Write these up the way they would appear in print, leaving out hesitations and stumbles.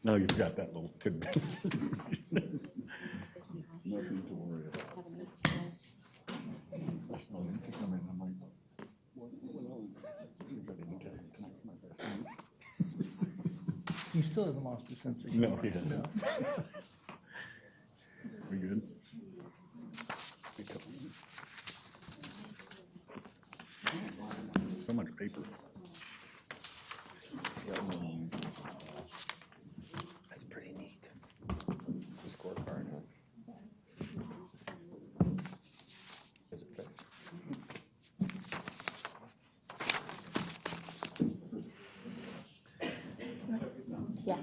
No, you've got that little tidbit. Nothing to worry about. He still hasn't lost his sense of humor. No, he doesn't. We good? So much paper. That's pretty neat. Scorecard, huh? Is it finished? Yeah.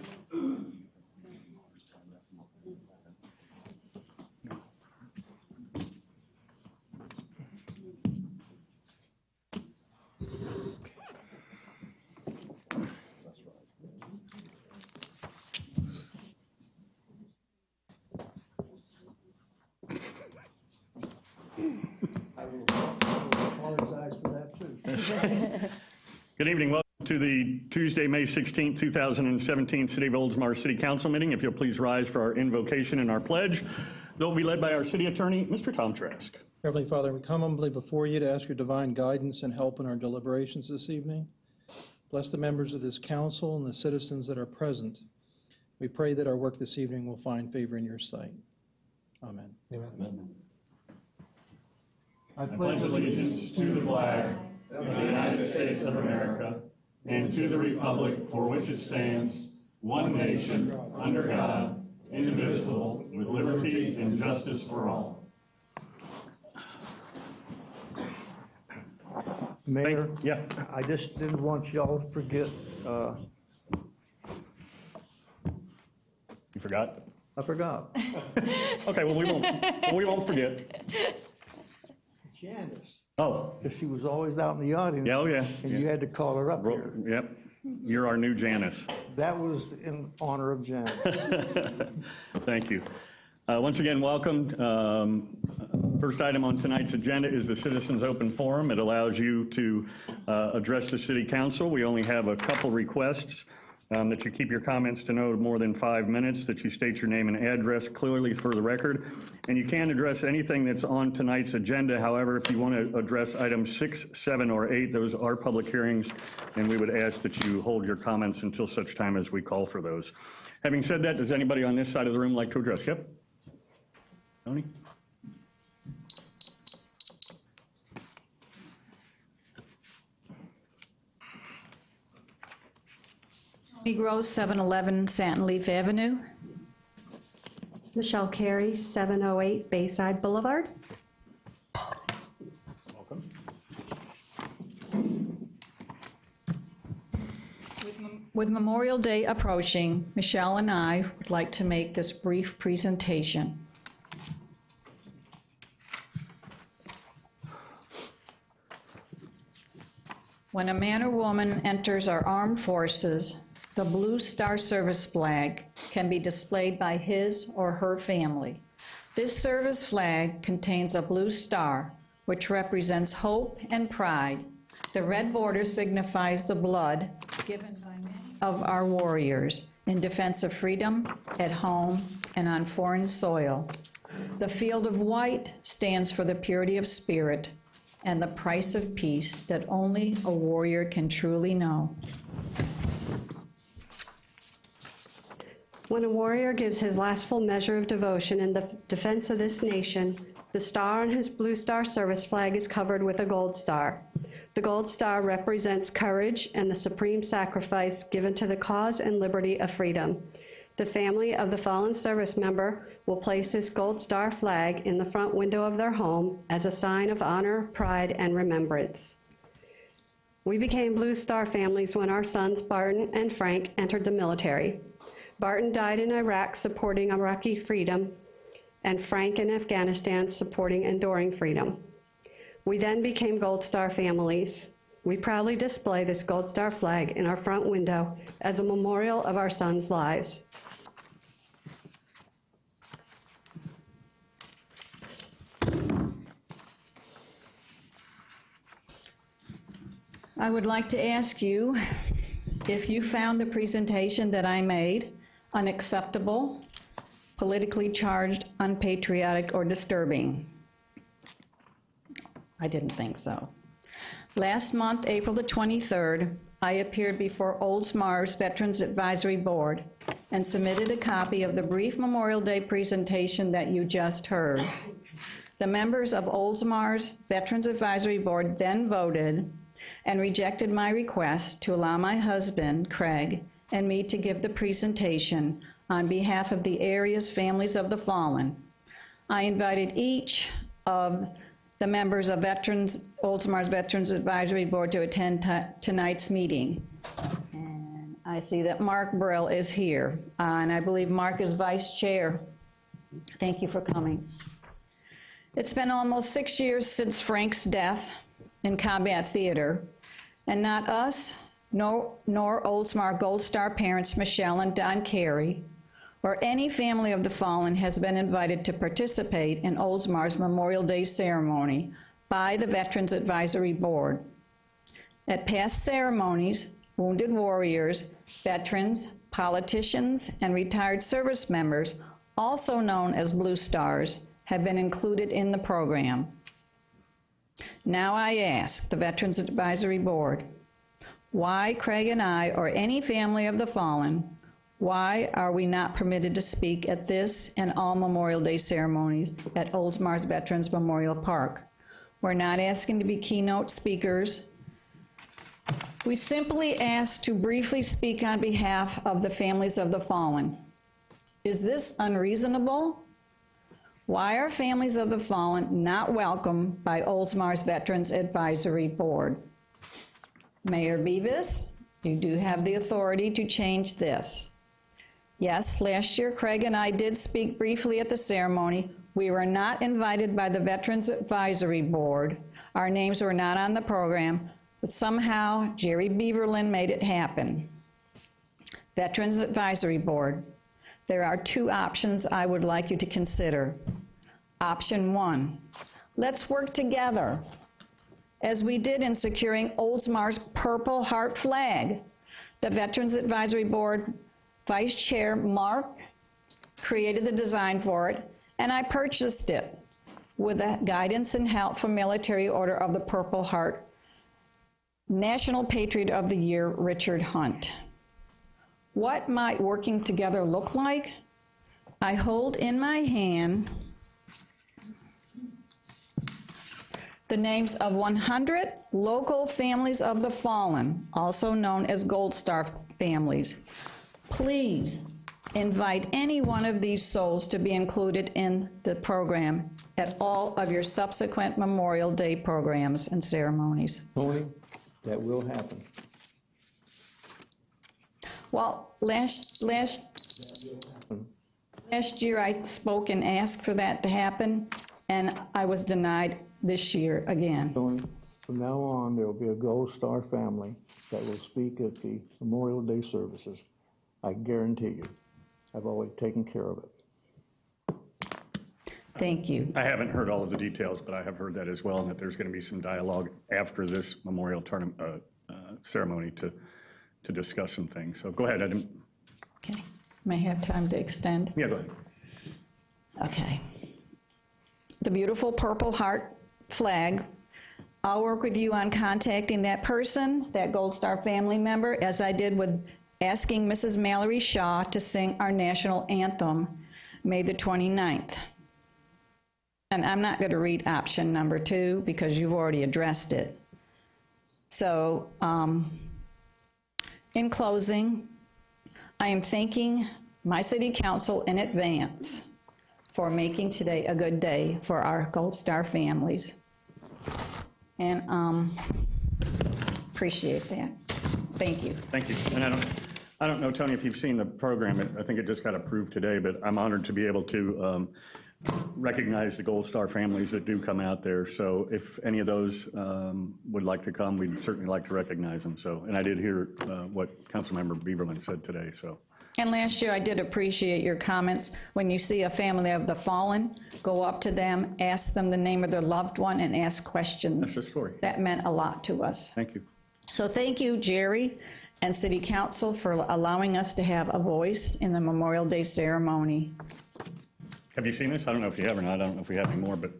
I will apologize for that too. Good evening. Welcome to the Tuesday, May 16, 2017 City of Oldsmar City Council meeting. If you'll please rise for our invocation and our pledge. They'll be led by our city attorney, Mr. Tom Trask. Heavenly Father, we come humbly before you to ask your divine guidance and help in our deliberations this evening. Bless the members of this council and the citizens that are present. We pray that our work this evening will find favor in your sight. Amen. Amen. I pledge allegiance to the flag of the United States of America and to the republic for which it stands, one nation, under God, indivisible, with liberty and justice for all. Mayor, Yeah. I just didn't want y'all to forget, You forgot? I forgot. Okay, well, we won't forget. Janice, Oh, because she was always out in the audience. yeah, oh, yeah. And you had to call her up here. Yep, you're our new Janice. That was in honor of Janice. Thank you. Once again, welcome. First item on tonight's agenda is the Citizens Open Forum. It allows you to address the City Council. We only have a couple requests. That you keep your comments to no more than 5 minutes, that you state your name and address clearly for the record. And you can address anything that's on tonight's agenda. However, if you want to address items 6, 7, or 8, those are public hearings, and we would ask that you hold your comments until such time as we call for those. Having said that, does anybody on this side of the room like to address? Yep. Tony? Gross, 711 Santon Leaf Avenue. Michelle Carey, 708 Bayside Boulevard. Welcome. With Memorial Day approaching, Michelle and I would like to make this brief presentation. When a man or woman enters our armed forces, the Blue Star Service flag can be displayed by his or her family. This service flag contains a blue star, which represents hope and pride. The red border signifies the blood given by many of our warriors in defense of freedom at home and on foreign soil. The field of white stands for the purity of spirit and the price of peace that only a warrior can truly know. When a warrior gives his last full measure of devotion in the defense of this nation, the star on his Blue Star Service flag is covered with a gold star. The gold star represents courage and the supreme sacrifice given to the cause and liberty of freedom. The family of the fallen service member will place this gold star flag in the front window of their home as a sign of honor, pride, and remembrance. We became Blue Star families when our sons Barton and Frank entered the military. Barton died in Iraq supporting Iraqi freedom, and Frank in Afghanistan supporting enduring freedom. We then became Gold Star families. We proudly display this Gold Star flag in our front window as a memorial of our sons' lives. I would like to ask you if you found the presentation that I made unacceptable, politically charged, unpatriotic, or disturbing? I didn't think so. Last month, April the 23rd, I appeared before Oldsmar's Veterans Advisory Board and submitted a copy of the brief Memorial Day presentation that you just heard. The members of Oldsmar's Veterans Advisory Board then voted and rejected my request to allow my husband, Craig, and me to give the presentation on behalf of the area's families of the fallen. I invited each of the members of Oldsmar's Veterans Advisory Board to attend tonight's meeting. And I see that Mark Brill is here, and I believe Mark is vice chair. Thank you for coming. It's been almost 6 years since Frank's death in combat theater, and not us, nor Oldsmar Gold Star parents Michelle and Don Carey, or any family of the fallen has been invited to participate in Oldsmar's Memorial Day ceremony by the Veterans Advisory Board. At past ceremonies, wounded warriors, veterans, politicians, and retired service members, also known as Blue Stars, have been included in the program. Now I ask the Veterans Advisory Board, why Craig and I, or any family of the fallen, why are we not permitted to speak at this and all Memorial Day ceremonies at Oldsmar's Veterans Memorial Park? We're not asking to be keynote speakers. We simply ask to briefly speak on behalf of the families of the fallen. Is this unreasonable? Why are families of the fallen not welcome by Oldsmar's Veterans Advisory Board? Mayor Beavis, you do have the authority to change this. Yes, last year Craig and I did speak briefly at the ceremony. We were not invited by the Veterans Advisory Board. Our names were not on the program, but somehow Jerry Beaverland made it happen. Veterans Advisory Board, there are two options I would like you to consider. Option one, let's work together, as we did in securing Oldsmar's Purple Heart flag. The Veterans Advisory Board Vice Chair Mark created the design for it, and I purchased it with the guidance and help from Military Order of the Purple Heart, National Patriot of the Year, Richard Hunt. What might working together look like? I hold in my hand the names of 100 local families of the fallen, also known as Gold Star families. Please invite any one of these souls to be included in the program at all of your subsequent Memorial Day programs and ceremonies. Tony, that will happen. Well, last year I spoke and asked for that to happen, and I was denied this year again. Tony, from now on, there will be a Gold Star family that will speak at the Memorial Day services. I guarantee you. I've always taken care of it. Thank you. I haven't heard all of the details, but I have heard that as well, and that there's going to be some dialogue after this memorial ceremony to discuss some things. So go ahead, I didn't. Okay. May I have time to extend? Yeah, go ahead. Okay. The beautiful Purple Heart flag, I'll work with you on contacting that person, that Gold Star family member, as I did with asking Mrs. Mallory Shaw to sing our national anthem, May the 29th. And I'm not going to read option number 2 because you've already addressed it. So, in closing, I am thanking my city council in advance for making today a good day for our Gold Star families. And appreciate that. Thank you. Thank you. And I don't know, Tony, if you've seen the program. I think it just got approved today, but I'm honored to be able to recognize the Gold Star families that do come out there. So if any of those would like to come, we'd certainly like to recognize them. So, and I did hear what Councilmember Beaverman said today, so. And last year, I did appreciate your comments. When you see a family of the fallen, go up to them, ask them the name of their loved one, and ask questions. That's the story. That meant a lot to us. Thank you. So thank you, Jerry, and City Council for allowing us to have a voice in the Memorial Day ceremony. Have you seen this? I don't know if you have or not. I don't know if we have any more, but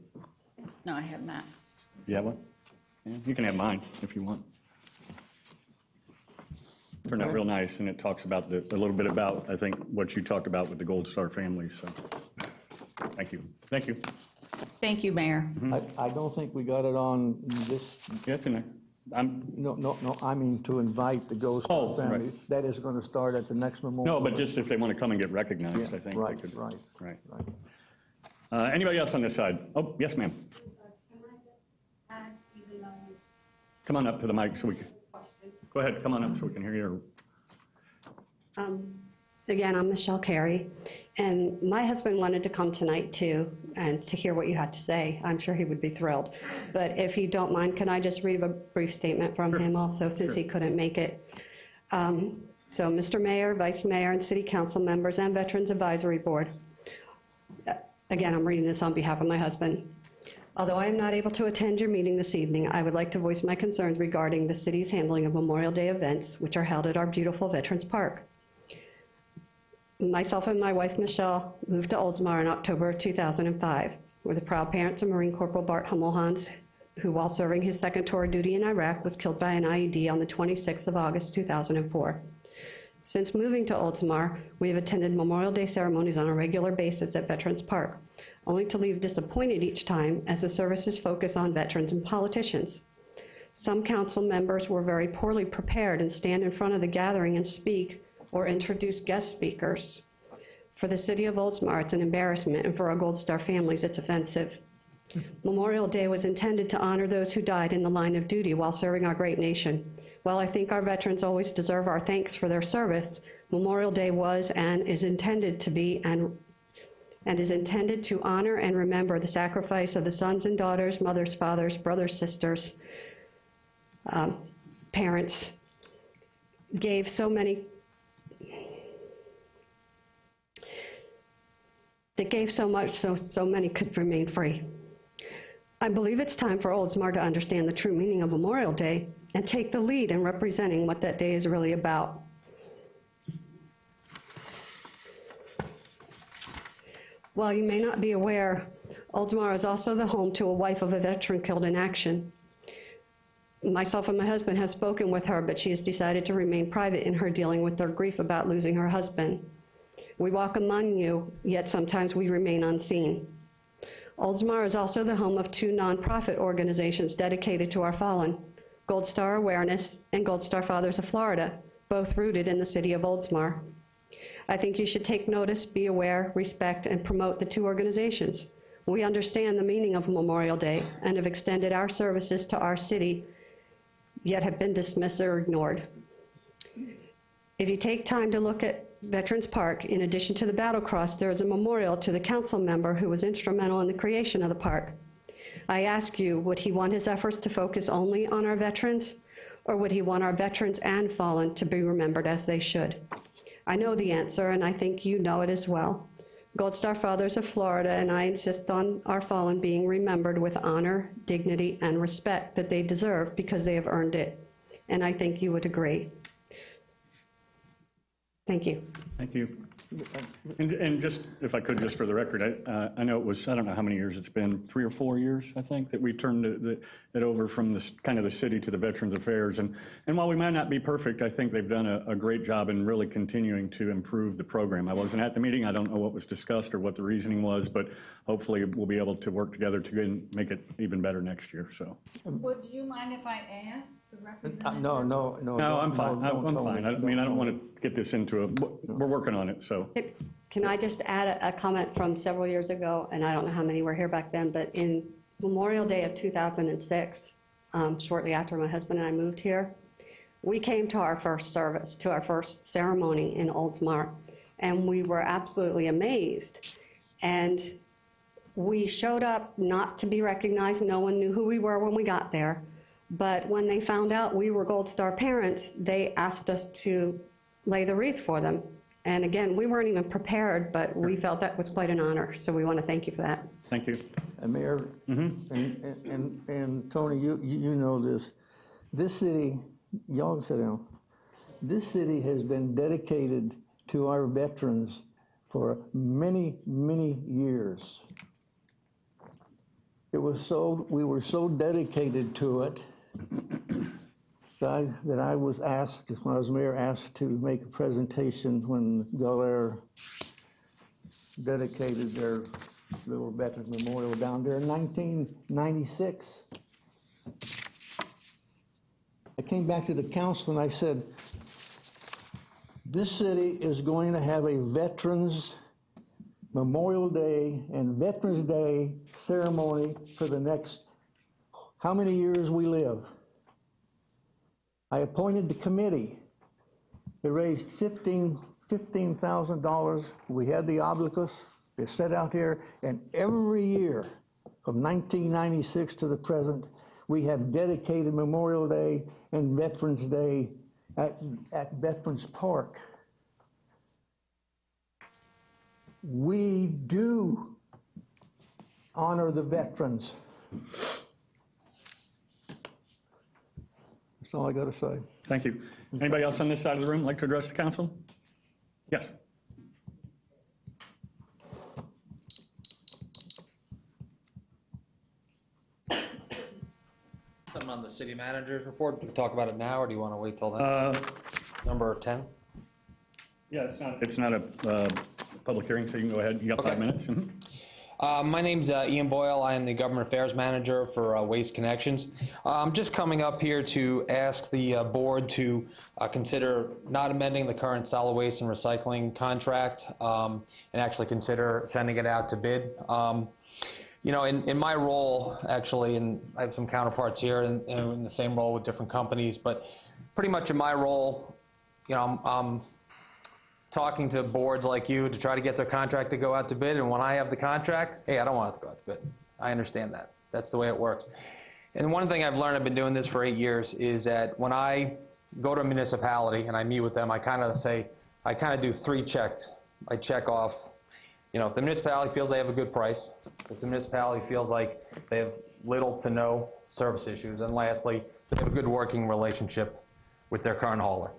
No, I have not. you have one? Yeah, you can have mine if you want. Turned out real nice, and it talks about a little bit about, I think, what you talked about with the Gold Star family, so thank you. Thank you. Thank you, Mayor. I don't think we got it on this, Yeah, it's in there. no, I mean to invite the Gold Oh, Star family. right. That is gonna start at the next memorial. No, but just if they want to come and get recognized, I think. they Right, could. right, Right. right. Anybody else on this side? Oh, yes, ma'am. Come on up to the mic so we can, go ahead, come on up so we can hear you. Again, I'm Michelle Carey, and my husband wanted to come tonight too, and to hear what you had to say. I'm sure he would be thrilled. But if you don't mind, can I just read a brief statement from him also, since he couldn't make it? So, Mr. Mayor, Vice Mayor, and City Council members, and Veterans Advisory Board. Again, I'm reading this on behalf of my husband. Although I am not able to attend your meeting this evening, I would like to voice my concerns regarding the city's handling of Memorial Day events, which are held at our beautiful Veterans Park. Myself and my wife, Michelle, moved to Oldsmar in October of 2005. We're the proud parents of Marine Corporal Bart Hummelhans, who, while serving his second tour of duty in Iraq, was killed by an IED on the 26th of August, 2004. Since moving to Oldsmar, we have attended Memorial Day ceremonies on a regular basis at Veterans Park, only to leave disappointed each time as the services focus on veterans and politicians. Some council members were very poorly prepared and stand in front of the gathering and speak or introduce guest speakers. For the city of Oldsmar, it's an embarrassment, and for our Gold Star families, it's offensive. Memorial Day was intended to honor those who died in the line of duty while serving our great nation. While I think our veterans always deserve our thanks for their service, Memorial Day was and is intended to be and is intended to honor and remember the sacrifice of the sons and daughters, mothers, fathers, brothers, sisters, parents, gave so many, that gave so much so many could remain free. I believe it's time for Oldsmar to understand the true meaning of Memorial Day and take the lead in representing what that day is really about. While you may not be aware, Oldsmar is also the home to a wife of a veteran killed in action. Myself and my husband have spoken with her, but she has decided to remain private in her dealing with her grief about losing her husband. We walk among you, yet sometimes we remain unseen. Oldsmar is also the home of two nonprofit organizations dedicated to our fallen, Gold Star Awareness and Gold Star Fathers of Florida, both rooted in the city of Oldsmar. I think you should take notice, be aware, respect, and promote the two organizations. We understand the meaning of Memorial Day and have extended our services to our city, yet have been dismissed or ignored. If you take time to look at Veterans Park, in addition to the battle cross, there is a memorial to the council member who was instrumental in the creation of the park. I ask you, would he want his efforts to focus only on our veterans, or would he want our veterans and fallen to be remembered as they should? I know the answer, and I think you know it as well. Gold Star Fathers of Florida and I insist on our fallen being remembered with honor, dignity, and respect that they deserve because they have earned it. And I think you would agree. Thank you. Thank you. And just, if I could, just for the record, I know it was, I don't know how many years it's been, 3 or 4 years, I think, that we turned it over from this kind of the city to the Veterans Affairs. And while we might not be perfect, I think they've done a great job in really continuing to improve the program. I wasn't at the meeting. I don't know what was discussed or what the reasoning was, but hopefully we'll be able to work together to make it even better next year, so. Would you mind if I ask the representative? No. No, I'm fine. I'm fine. I mean, I don't want to get this into we're working on it, so. Can I just add a comment from several years ago, and I don't know how many were here back then, but in Memorial Day of 2006, shortly after my husband and I moved here, we came to our first service, to our first ceremony in Oldsmar, and we were absolutely amazed. And we showed up not to be recognized. No one knew who we were when we got there. But when they found out we were Gold Star parents, they asked us to lay the wreath for them. And again, we weren't even prepared, but we felt that was quite an honor. So we want to thank you for that. Thank you. And Mayor, and Tony, you know this. This city, y'all sit down. This city has been dedicated to our veterans for many, many years. We were so dedicated to it that I was asked, when I was mayor, asked to make a presentation when Bel Air dedicated their little Veterans Memorial down there in 1996. I came back to the council and I said, this city is going to have a Veterans Memorial Day and Veterans Day ceremony for the next how many years we live. I appointed the committee. It raised $15,000. We had the obelisk. It's set out here, and every year from 1996 to the present, we have dedicated Memorial Day and Veterans Day at Veterans Park. We do honor the veterans. That's all I got to say. Thank you. Anybody else on this side of the room like to address the council? Yes. Something on the city manager's report? Do we talk about it now, or do you want to wait till then? Number 10? Yeah, it's not a public hearing, so you can go ahead. You got 5 Okay. minutes. Mhm. My name's Ian Boyle. I am the Government Affairs Manager for Waste Connections. I'm just coming up here to ask the board to consider not amending the current solid waste and recycling contract and actually consider sending it out to bid. You know, in my role, actually, and I have some counterparts here in the same role with different companies, but pretty much in my role, you know, I'm talking to boards like you to try to get their contract to go out to bid, and when I have the contract, hey, I don't want it to go out to bid. I understand that. That's the way it works. And one thing I've learned, I've been doing this for 8 years, is that when I go to a municipality and I meet with them, I kind of do 3 checks. I check off, you know, if the municipality feels they have a good price, if the municipality feels like they have little to no service issues, and lastly, they have a good working relationship with their current hauler.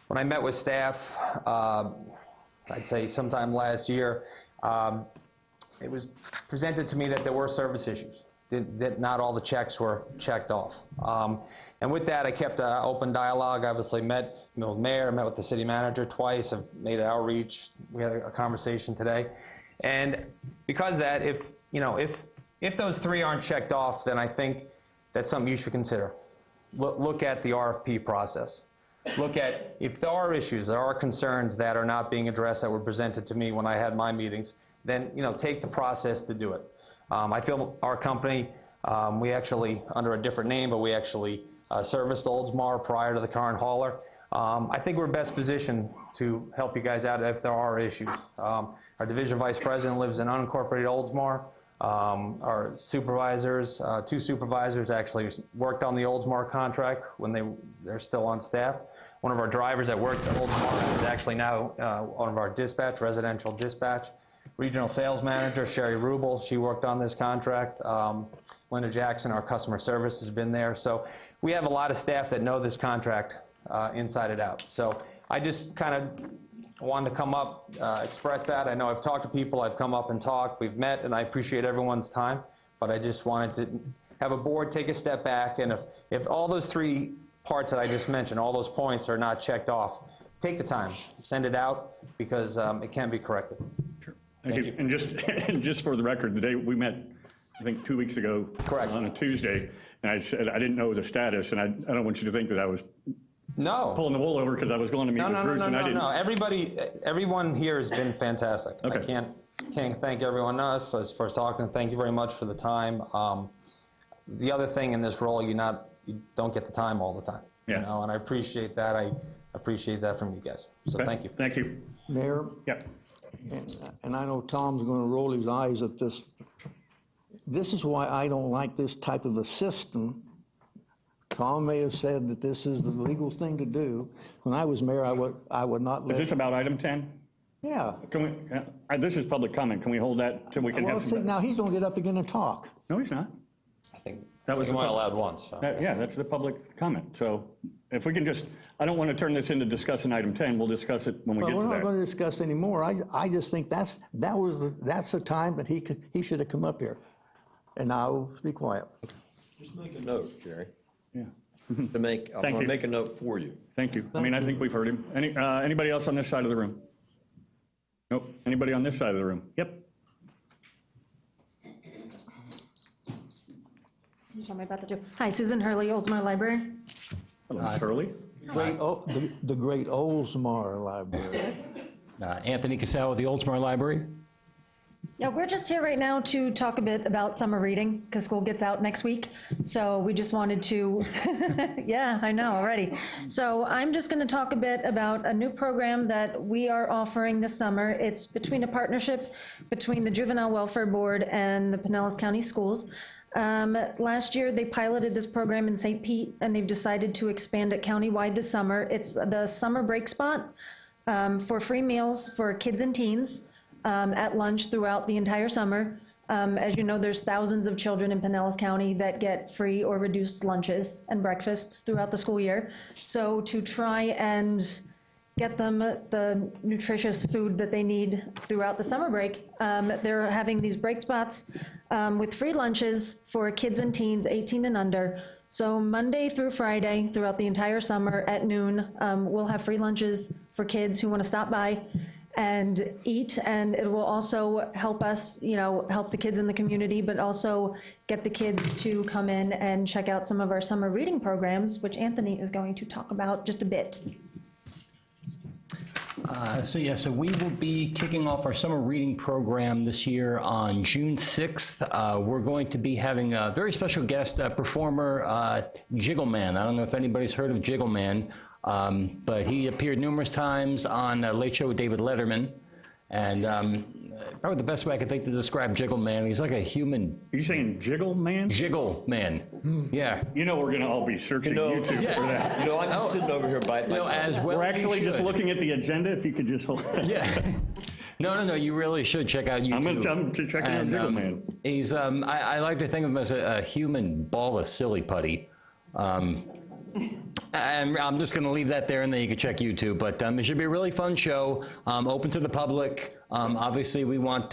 When I met with staff, I'd say sometime last year, it was presented to me that there were service issues, that not all the checks were checked off. And with that, I kept an open dialogue. Obviously met with the mayor, met with the city manager twice. I've made an outreach. We had a conversation today. And because of that, if those 3 aren't checked off, then I think that's something you should consider. Look at the RFP process. Look at if there are issues, there are concerns that are not being addressed that were presented to me when I had my meetings, then take the process to do it. I feel our company, we actually, under a different name, but we actually serviced Oldsmar prior to the current hauler. I think we're best positioned to help you guys out if there are issues. Our division vice president lives in unincorporated Oldsmar. Our supervisors, 2 supervisors actually worked on the Oldsmar contract when they're still on staff. One of our drivers that worked at Oldsmar is actually now one of our dispatch, residential dispatch. Regional sales manager, Sherry Rubel, she worked on this contract. Linda Jackson, our customer service, has been there. So we have a lot of staff that know this contract inside and out. So I just kind of wanted to come up, express that. I know I've talked to people, I've come up and talked, we've met, and I appreciate everyone's time, but I just wanted to have a board take a step back, and if all those 3 parts that I just mentioned, all those points are not checked off, take the time, send it out, because it can be corrected. Sure. Thank you. And just for the record, the day we met, I think 2 weeks ago, Correct. on a Tuesday, and I said I didn't know the status, and I don't want you to think that I was No. pulling the wool over because I was going to meet with Bruce, and I didn't. No. Everyone here has been fantastic. Okay. I can't thank everyone else for talking. Thank you very much for the time. The other thing in this role, you don't get the time all the time. Yeah. And I appreciate that. I appreciate that from you guys. So Okay. thank you. Thank you. Mayor, Yeah. and I know Tom's going to roll his eyes at this. This is why I don't like this type of a system. Tom may have said that this is the legal thing to do. When I was mayor, I would not let. Is this about item 10? Yeah. Can we, this is public comment. Can we hold that till we can Well, have see, some? now he's going to get up again and talk. No, he's not. think That was we're the only pub- allowed once. So. Yeah, that's the public comment. So if we can just, I don't want to turn this into discussing item 10. We'll discuss it when we Well, get we're to not that. going to discuss anymore. I just think that's the time that he should have come up here. And I'll be quiet. Just make a note, Jerry. Yeah. To make, I'm Thank going you. to make a note for you. Thank you. I mean, I think we've heard him. Anybody else on this side of the room? Nope. Anybody on this side of the room? Yep. You tell me about the two. Hi, Susan Hurley, Oldsmar Library. Hello, Shirley. The great Oldsmar Library. Anthony Casal with the Oldsmar Library. Yeah, we're just here right now to talk a bit about summer reading because school gets out next week. So we just wanted to, yeah, I know already. So I'm just going to talk a bit about a new program that we are offering this summer. It's between a partnership between the Juvenile Welfare Board and the Pinellas County Schools. Last year, they piloted this program in St. Pete, and they've decided to expand it countywide this summer. It's the Summer Break Spot for free meals for kids and teens at lunch throughout the entire summer. As you know, there's thousands of children in Pinellas County that get free or reduced lunches and breakfasts throughout the school year. So to try and get them the nutritious food that they need throughout the summer break, they're having these break spots with free lunches for kids and teens 18 and under. So Monday through Friday, throughout the entire summer at noon, we'll have free lunches for kids who want to stop by and eat, and it will also help us, help the kids in the community, but also get the kids to come in and check out some of our summer reading programs, which Anthony is going to talk about just a bit. So we will be kicking off our summer reading program this year on June 6th. We're going to be having a very special guest performer, Jiggle Man. I don't know if anybody's heard of Jiggle Man, but he appeared numerous times on Late Show with David Letterman. And probably the best way I could think to describe Jiggle Man, he's like a human Are you saying Jiggle Man? Jiggle Man. Yeah. You know we're going to all be searching YouTube for that. I'm just sitting over here biting my tongue. As well We're you actually just should. looking at the agenda, if you could just hold. Yeah. No, you really should check out YouTube. I'm checking out And, Jiggle Man. He's, I like to think of him as a human ball of silly putty. And I'm just going to leave that there, and then you can check YouTube. But it should be a really fun show, open to the public. Obviously, we want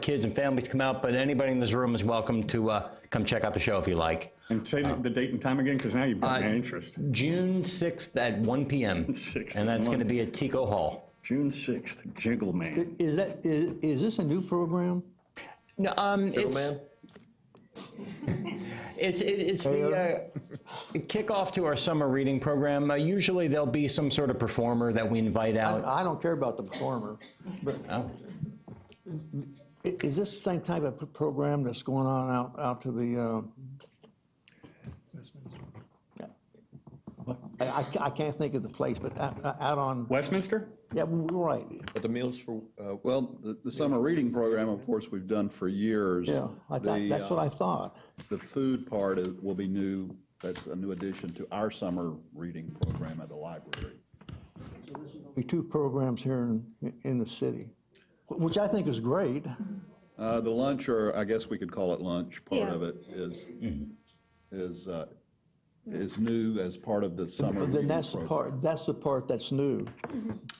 kids and families to come out, but anybody in this room is welcome to come check out the show if you like. And say the date and time again, because now you've got my interest. June 6th at 1 p.m. 6th And that's at going to 1. be at Tico Hall. June 6th, Jiggle Man. Is this a new program? No, it's the kickoff to our summer reading program. Usually there'll be some sort of performer that we invite out. I don't care about the performer, but Oh. is this the same type of program that's going on out to the? I can't think of the place, but out on. Westminster? Yeah, right. But the meals for, Well, the summer reading program, of course, we've done for years. Yeah, that's what I thought. The food part will be new. That's a new addition to our summer reading program at the library. Be two programs here in the city, which I think is great. The lunch, or I guess we could call it lunch, part Yeah. of it is new as part of the summer Then reading that's the program. part. That's the part that's new.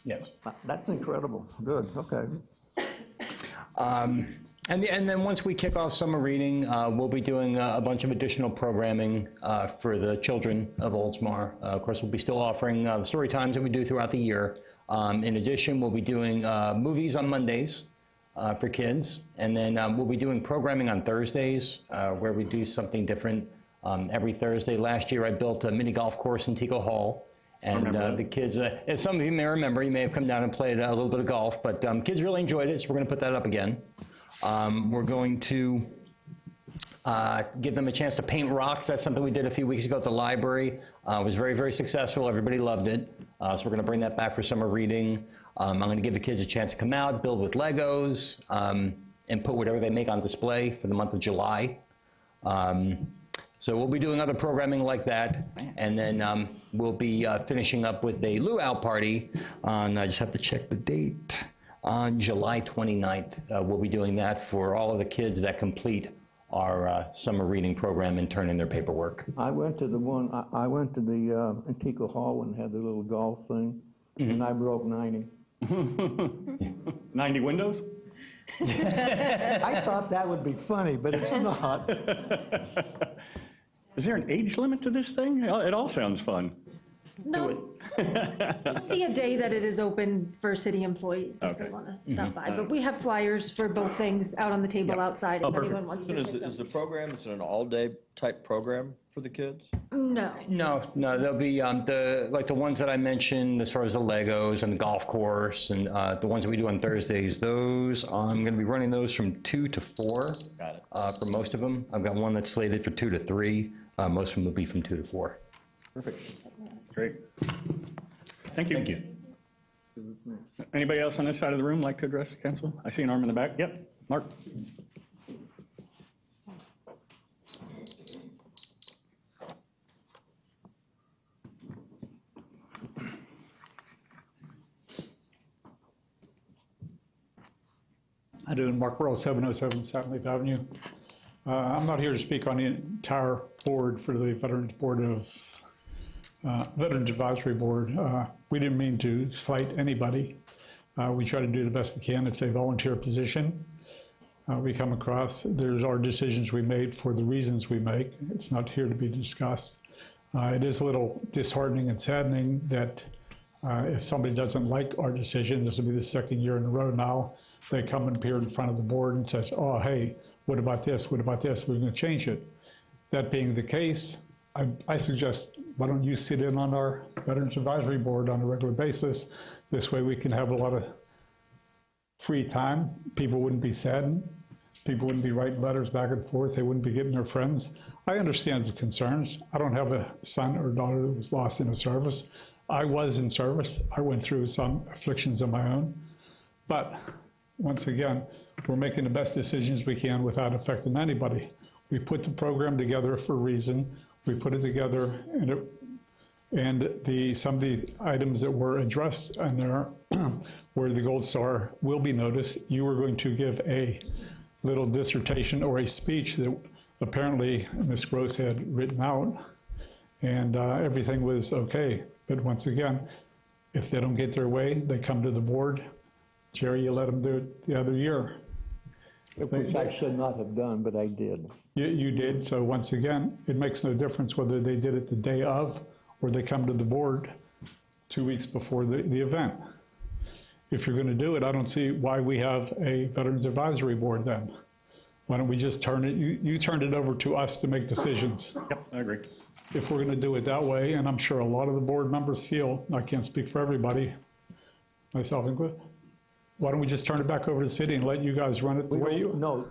Yes. That's incredible. Good. Okay. And then once we kick off summer reading, we'll be doing a bunch of additional programming for the children of Oldsmar. Of course, we'll be still offering the story times that we do throughout the year. In addition, we'll be doing movies on Mondays for kids. And then we'll be doing programming on Thursdays where we do something different every Thursday. Last year, I built a mini golf course in Tico Hall. And the kids, as some of you may remember, you may have come down and played a little bit of golf, but kids really enjoyed it, so we're going to put that up again. We're going to give them a chance to paint rocks. That's something we did a few weeks ago at the library. It was very, very successful. Everybody loved it. So we're going to bring that back for summer reading. I'm going to give the kids a chance to come out, build with Legos, and put whatever they make on display for the month of July. So we'll be doing other programming like that. And then we'll be finishing up with a luau party on, I just have to check the date, on July 29th. We'll be doing that for all of the kids that complete our summer reading program and turn in their paperwork. I went to I went to the Antigua Hall and had the little golf thing, and I broke 90. 90 windows? I thought that would be funny, but it's not. Is there an age limit to this thing? It all sounds fun. No, it'll be a day that it is open for city employees if they Okay. want to stop by. But we have flyers for both things out on the table outside Oh, if perfect. anyone wants So to is take them. the program, is it an all-day type program for the kids? No. No, there'll be the ones that I mentioned as far as the Legos and the golf course and the ones that we do on Thursdays. Those I'm going to be running those from 2 to 4. Got it. For most of them. I've got one that's slated for 2 to 3. Most of them will be from 2 to 4. Perfect. Great. Thank you. Thank you. Anybody else on this side of the room like to address the council? I see an arm in the back. Yep, Mark. I do, Mark Burrow, 707 Satin Leaf Avenue. I'm not here to speak on the entire board for the Veterans Advisory Board. We didn't mean to slight anybody. We try to do the best we can. It's a volunteer position. We come across, there's our decisions we made for the reasons we make. It's not here to be discussed. It is a little disheartening and saddening that if somebody doesn't like our decision, this will be the second year in a row now, they come and appear in front of the board and says, oh, hey, what about this? What about this? We're going to change it. That being the case, I suggest, why don't you sit in on our Veterans Advisory Board on a regular basis? This way we can have a lot of free time. People wouldn't be saddened. People wouldn't be writing letters back and forth. They wouldn't be getting their friends. I understand the concerns. I don't have a son or daughter that was lost in the service. I was in service. I went through some afflictions of my own. But once again, we're making the best decisions we can without affecting anybody. We put the program together for a reason. We put it together, and some of the items that were addressed in there, where the Gold Star will be noticed, you were going to give a little dissertation or a speech that apparently Ms. Gross had written out, and everything was okay. But once again, if they don't get their way, they come to the board. Jerry, you let them do it the other year. Which I should not have done, but I did. You did, so once again, it makes no difference whether they did it the day of or they come to the board 2 weeks before the event. If you're going to do it, I don't see why we have a Veterans Advisory Board then. Why don't we just turn it, you turned it over to us to make decisions. Yep, I agree. If we're going to do it that way, and I'm sure a lot of the board members feel, I can't speak for everybody, myself included, why don't we just turn it back over to the city and let you guys run it the way you? No,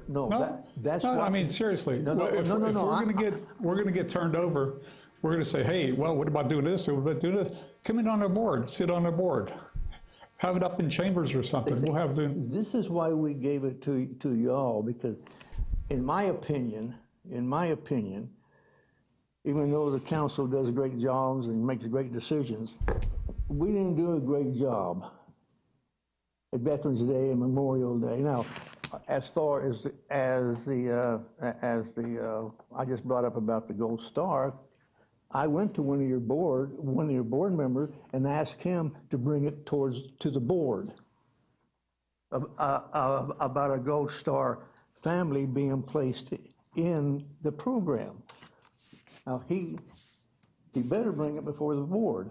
that's No, why. I mean, seriously. If we're going to get turned over, we're going to say, hey, well, what about doing this? What about doing this? Come in on our board, sit on our board. Have it up in chambers or something. We'll have the. This is why we gave it to y'all, because in my opinion, even though the council does great jobs and makes great decisions, we didn't do a great job at Veterans Day and Memorial Day. Now, as far as the I just brought up about the Gold Star, I went to one of your board members and asked him to bring it to the board about a Gold Star family being placed in the program. Now, he better bring it before the board.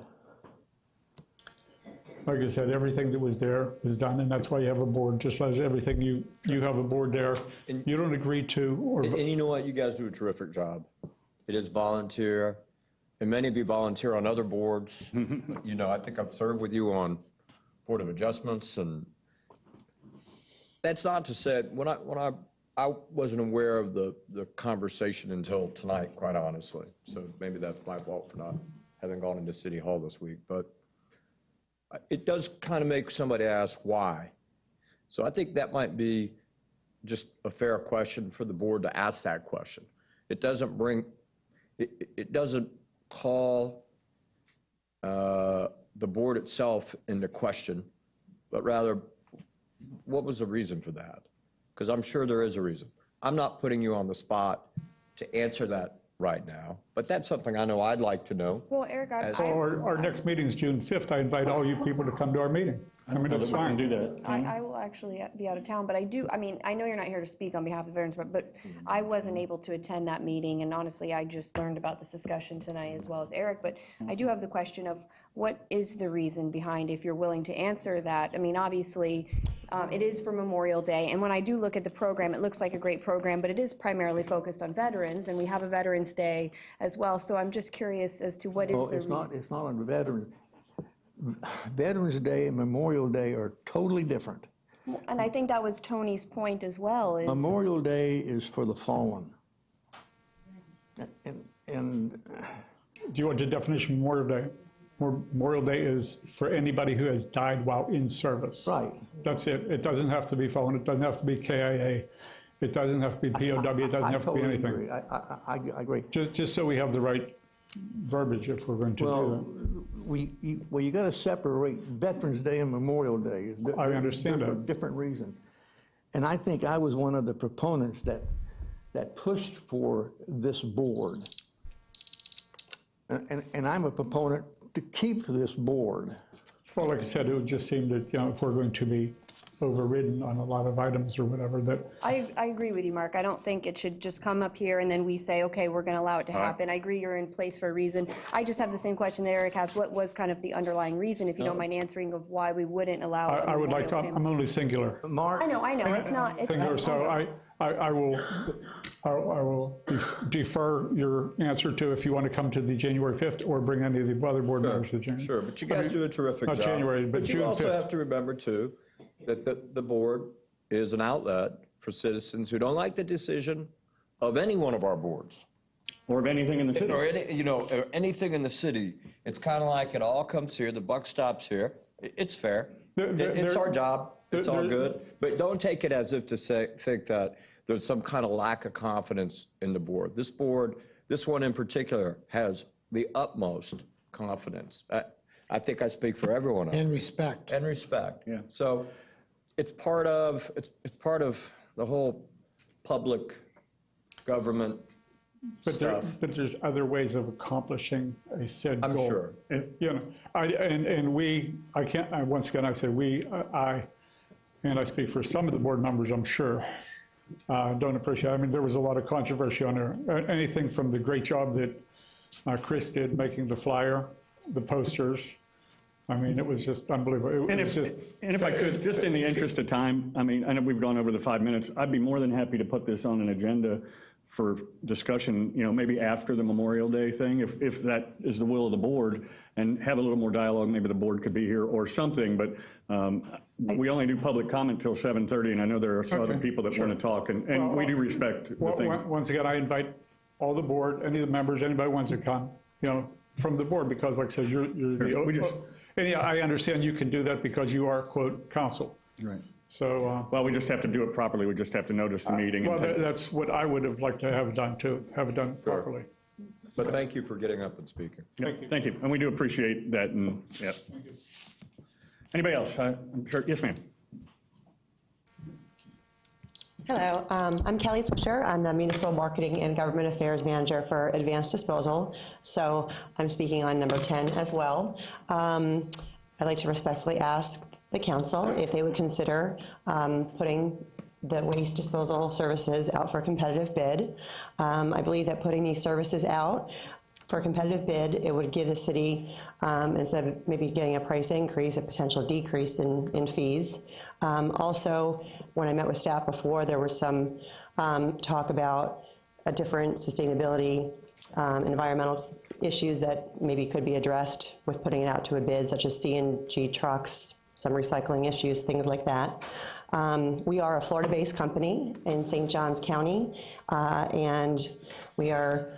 Like I said, everything that was there was done, and that's why you have a board, just as everything you have a board there. You don't agree to, or. And you know what? You guys do a terrific job. It is volunteer, and many of you volunteer on other boards. You know, I think I've served with you on Board of Adjustments, and that's not to say, when I wasn't aware of the conversation until tonight, quite honestly. So maybe that's my fault for not having gone into City Hall this week, but it does kind of make somebody ask why. So I think that might be just a fair question for the board to ask that question. It doesn't call the board itself into question, but rather, what was the reason for that? Because I'm sure there is a reason. I'm not putting you on the spot to answer that right now, but that's something I know I'd like to know. Well, Eric, our next meeting is June 5th. I invite all you people to come to our meeting. I mean, it's fine. Do that. I will actually be out of town, but I mean, I know you're not here to speak on behalf of veterans, but I wasn't able to attend that meeting, and honestly, I just learned about this discussion tonight as well as Eric, but I do have the question of what is the reason behind, if you're willing to answer that? I mean, obviously, it is for Memorial Day, and when I do look at the program, it looks like a great program, but it is primarily focused on veterans, and we have a Veterans Day as well, so I'm just curious as to what is Well, the reason. it's not on veterans. Veterans Day and Memorial Day are totally different. And I think that was Tony's point as well, is. Memorial Day is for the fallen. And Do you want the definition of Memorial Day? Memorial Day is for anybody who has died while in service. Right. That's it. It doesn't have to be fallen. It doesn't have to be KIA. It doesn't have to be POW. It doesn't have to be anything. Agree. I agree. Just so we have the right verbiage if we're going to do that. Well, you got to separate Veterans Day and Memorial Day. I understand For that. different reasons. And I think I was one of the proponents that pushed for this board. And I'm a proponent to keep this board. Well, like I said, it would just seem that, if we're going to be overridden on a lot of items or whatever, that I agree with you, Mark. I don't think it should just come up here and then we say, okay, we're going to allow it to happen. I agree you're in place for a reason. I just have the same question that Eric has. What was kind of the underlying reason, if you don't mind answering, of why we wouldn't allow a I would like to, memorial I'm only singular. Mark? I know, it's not. Singular, so I will defer your answer to if you want to come to the January 5th or bring any of the other board members to January. Sure, but you guys do a terrific Not job. January, but June you also 5th. have to remember, too, that the board is an outlet for citizens who don't like the decision of any one of our boards. Or of anything in the city. Or or anything in the city. It's kind of like it all comes here, the buck stops here. It's fair. It's our job. It's all good. But don't take it as if to think that there's some kind of lack of confidence in the board. This board, this one in particular, has the utmost confidence. I think I speak for everyone. And respect. And respect. Yeah. So it's part of the whole public government stuff. But there's other ways of accomplishing a said I'm goal. sure. Once again, I say we, and I speak for some of the board members, I'm sure, don't appreciate. I mean, there was a lot of controversy on there. Anything from the great job that Chris did making the flyer, the posters. I mean, it was just unbelievable. And if I could, just in the interest of time, I mean, I know we've gone over the 5 minutes. I'd be more than happy to put this on an agenda for discussion, maybe after the Memorial Day thing, if that is the will of the board, and have a little more dialogue. Maybe the board could be here or something, but we only do public comment till 7:30, and I know there are some other people that want to talk, and we do respect the thing. Once again, I invite all the board, any of the members, anybody wants to come, from the board, because like I said, you're the. And yeah, I understand you can do that because you are, quote, counsel. Right. So. Well, we just have to do it properly. We just have to notice the meeting. Well, that's what I would have liked to have done too, have it done properly. But thank you for getting up and speaking. Thank you. And we do appreciate that. And yeah. Anybody else? I'm sure. Yes, ma'am. Hello, I'm Kelly Swisher. I'm the Municipal Marketing and Government Affairs Manager for Advanced Disposal. So I'm speaking on number 10 as well. I'd like to respectfully ask the council if they would consider putting the waste disposal services out for competitive bid. I believe that putting these services out for competitive bid, it would give the city, instead of maybe getting a price increase, a potential decrease in fees. Also, when I met with staff before, there was some talk about a different sustainability, environmental issues that maybe could be addressed with putting it out to a bid, such as CNG trucks, some recycling issues, things like that. We are a Florida-based company in St. Johns County, and we are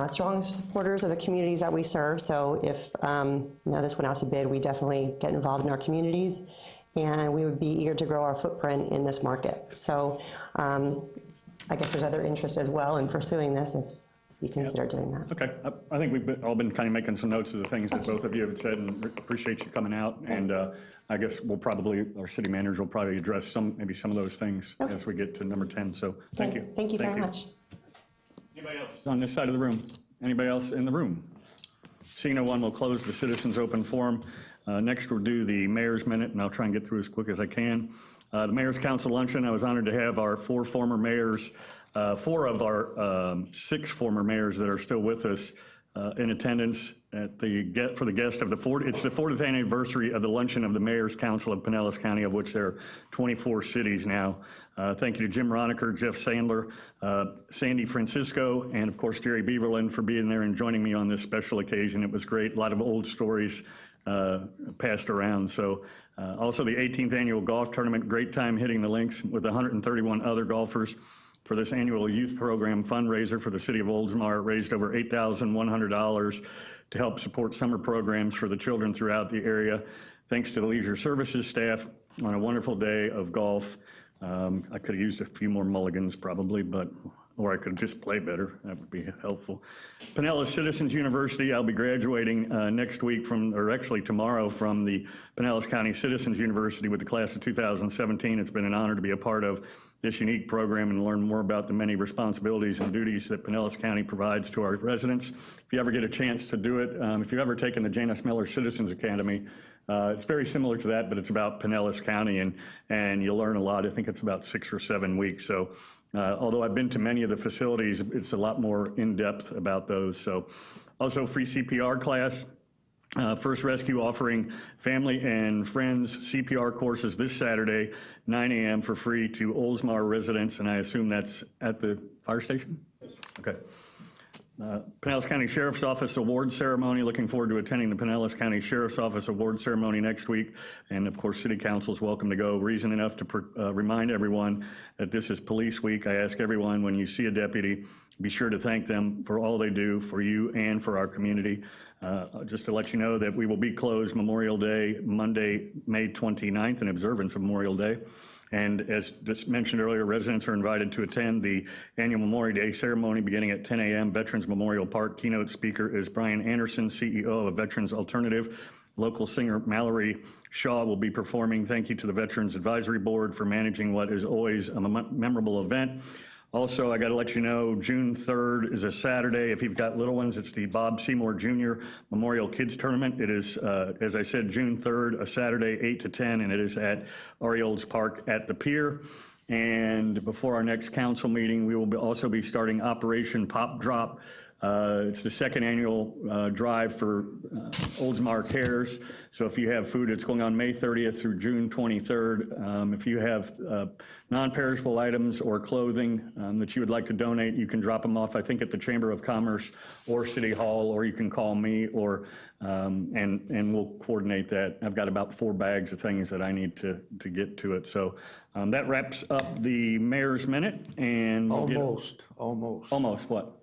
strong supporters of the communities that we serve. So if this went out to bid, we definitely get involved in our communities, and we would be eager to grow our footprint in this market. So I guess there's other interest as well in pursuing this you consider doing that. Okay, I think we've all been kind of making some notes of the things that both of you have said, and appreciate you coming out. And I guess our city manager will probably address maybe some of those things as we get to number 10. So thank you. Thank you very much. Anybody else on this side of the room? Anybody else in the room? Seeing no one, we'll close the citizens open forum. Next, we'll do the mayor's minute, and I'll try and get through as quick as I can. The Mayor's Council Luncheon, I was honored to have our four of our 6 former mayors that are still with us in attendance for the guest of it's the 40th anniversary of the luncheon of the Mayor's Council of Pinellas County, of which there are 24 cities now. Thank you to Jim Roniker, Jeff Sandler, Sandy Francisco, and of course Jerry Beaverland for being there and joining me on this special occasion. It was great. A lot of old stories passed around. So also the 18th annual golf tournament, great time hitting the links with 131 other golfers for this annual youth program fundraiser for the city of Oldsmar. It raised over $8,100 to help support summer programs for the children throughout the area. Thanks to the leisure services staff on a wonderful day of golf. I could have used a few more mulligans probably, or I could just play better. That would be helpful. Pinellas Citizens University, I'll be graduating next week tomorrow from the Pinellas County Citizens University with the class of 2017. It's been an honor to be a part of this unique program and learn more about the many responsibilities and duties that Pinellas County provides to our residents. If you ever get a chance to do it, if you've ever taken the Janice Miller Citizens Academy, it's very similar to that, but it's about Pinellas County, and you'll learn a lot. I think it's about 6 or 7 weeks. So although I've been to many of the facilities, it's a lot more in-depth about those. So also free CPR class. First Rescue offering family and friends CPR courses this Saturday, 9 a.m. for free to Oldsmar residents, and I assume that's at the fire station? Okay. Pinellas County Sheriff's Office Award Ceremony. Looking forward to attending the Pinellas County Sheriff's Office Award Ceremony next week. And of course, City Council is welcome to go. Reason enough to remind everyone that this is Police Week. I ask everyone, when you see a deputy, be sure to thank them for all they do for you and for our community. Just to let you know that we will be closed Memorial Day, Monday, May 29th, in observance of Memorial Day. And as just mentioned earlier, residents are invited to attend the annual Memorial Day ceremony beginning at 10 a.m. Veterans Memorial Park. Keynote speaker is Brian Anderson, CEO of Veterans Alternative. Local singer Mallory Shaw will be performing. Thank you to the Veterans Advisory Board for managing what is always a memorable event. Also, I got to let you know, June 3rd is a Saturday. If you've got little ones, it's the Bob Seymour Jr. Memorial Kids Tournament. It is, as I said, June 3rd, a Saturday, 8 to 10, and it is at Ari Olds Park at the Pier. And before our next council meeting, we will also be starting Operation Pop Drop. It's the 2nd annual drive for Oldsmar Cares. So if you have food, it's going on May 30th through June 23rd. If you have non-perishable items or clothing that you would like to donate, you can drop them off, I think, at the Chamber of Commerce or City Hall, or you can call me, or and we'll coordinate that. I've got about 4 bags of things that I need to get to it. So that wraps up the mayor's minute. And we'll almost what?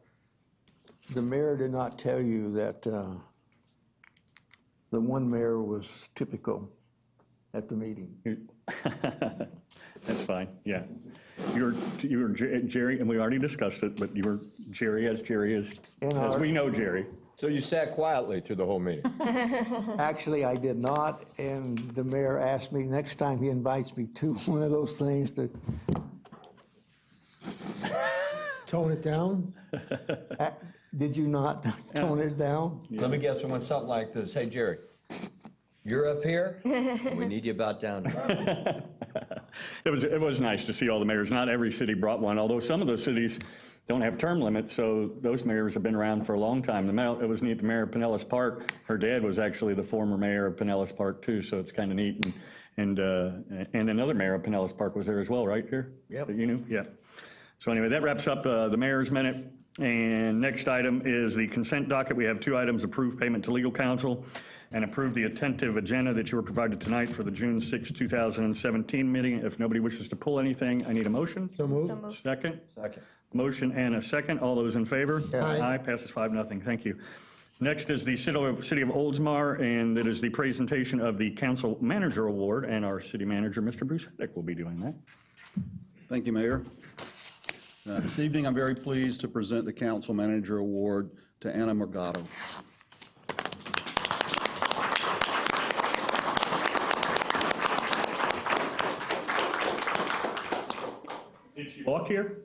The mayor did not tell you that the one mayor was typical at the meeting. That's fine, yeah. You were Jerry, and we already discussed it, but you were Jerry as we know Jerry. So you sat quietly through the whole meeting? Actually, I did not, and the mayor asked me next time he invites me to one of those things to Tone it down? Did you not tone it down? Let me guess, someone something like this. Hey, Jerry, you're up here, and we need you about down here. It was nice to see all the mayors. Not every city brought one, although some of those cities don't have term limits, so those mayors have been around for a long time. It was neat, the mayor of Pinellas Park, her dad was actually the former mayor of Pinellas Park too, so it's kind of neat. And another mayor of Pinellas Park was there as well, right, Jerry? Yep. That you knew? Yeah. So anyway, that wraps up the mayor's minute. And next item is the consent docket. We have 2 items: approve payment to legal counsel and approve the attentive agenda that you were provided tonight for the June 6, 2017 meeting. If nobody wishes to pull anything, I need a motion. So moved. Second? Second. Motion and a second. All those in favor? Aye. Aye. Passes 5-0. Thank you. Next is the City of Oldsmar, and that is the presentation of the Council Manager Award, and our city manager, Mr. Bruce Hedrick, will be doing that. Thank you, Mayor. This evening, I'm very pleased to present the Council Manager Award to Anna Morgado. Did she walk here?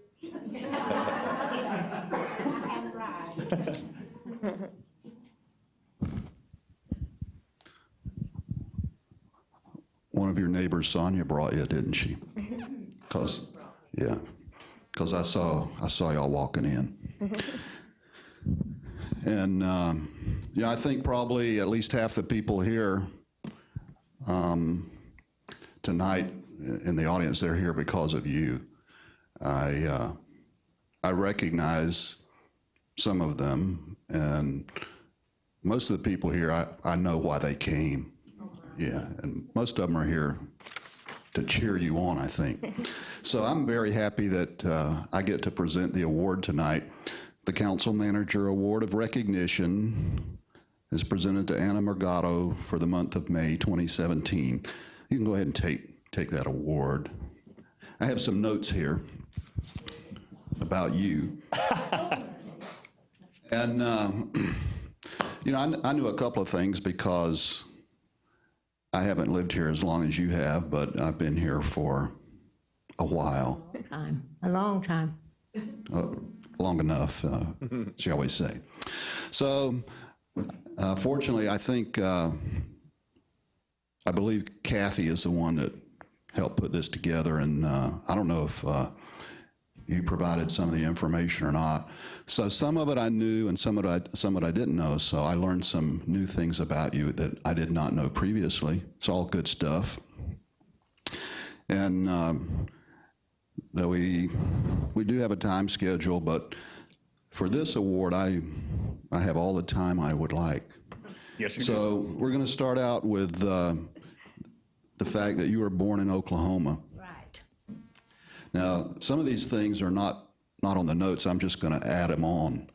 One of your neighbors, Sonia, brought you, didn't she? Because I saw y'all walking in. And, I think probably at least half the people here tonight in the audience, they're here because of you. I recognize some of them, and most of the people here, I know why they came. Yeah, and most of them are here to cheer you on, I think. So I'm very happy that I get to present the award tonight. The Council Manager Award of Recognition is presented to Anna Morgado for the month of May 2017. You can go ahead and take that award. I have some notes here about you. And, I knew a couple of things because I haven't lived here as long as you have, but I've been here for a while. A long time. Long enough, shall we say. So, fortunately, I think, I believe Kathy is the one that helped put this together, and I don't know if you provided some of the information or not. So some of it I knew and some of it I didn't know, so I learned some new things about you that I did not know previously. It's all good stuff. And we do have a time schedule, but for this award, I have all the time I would like. Yes, you So we're going to start out with the fact that you were born in Oklahoma. Right. Now, some of these things are not on the notes. I'm just going to add them on.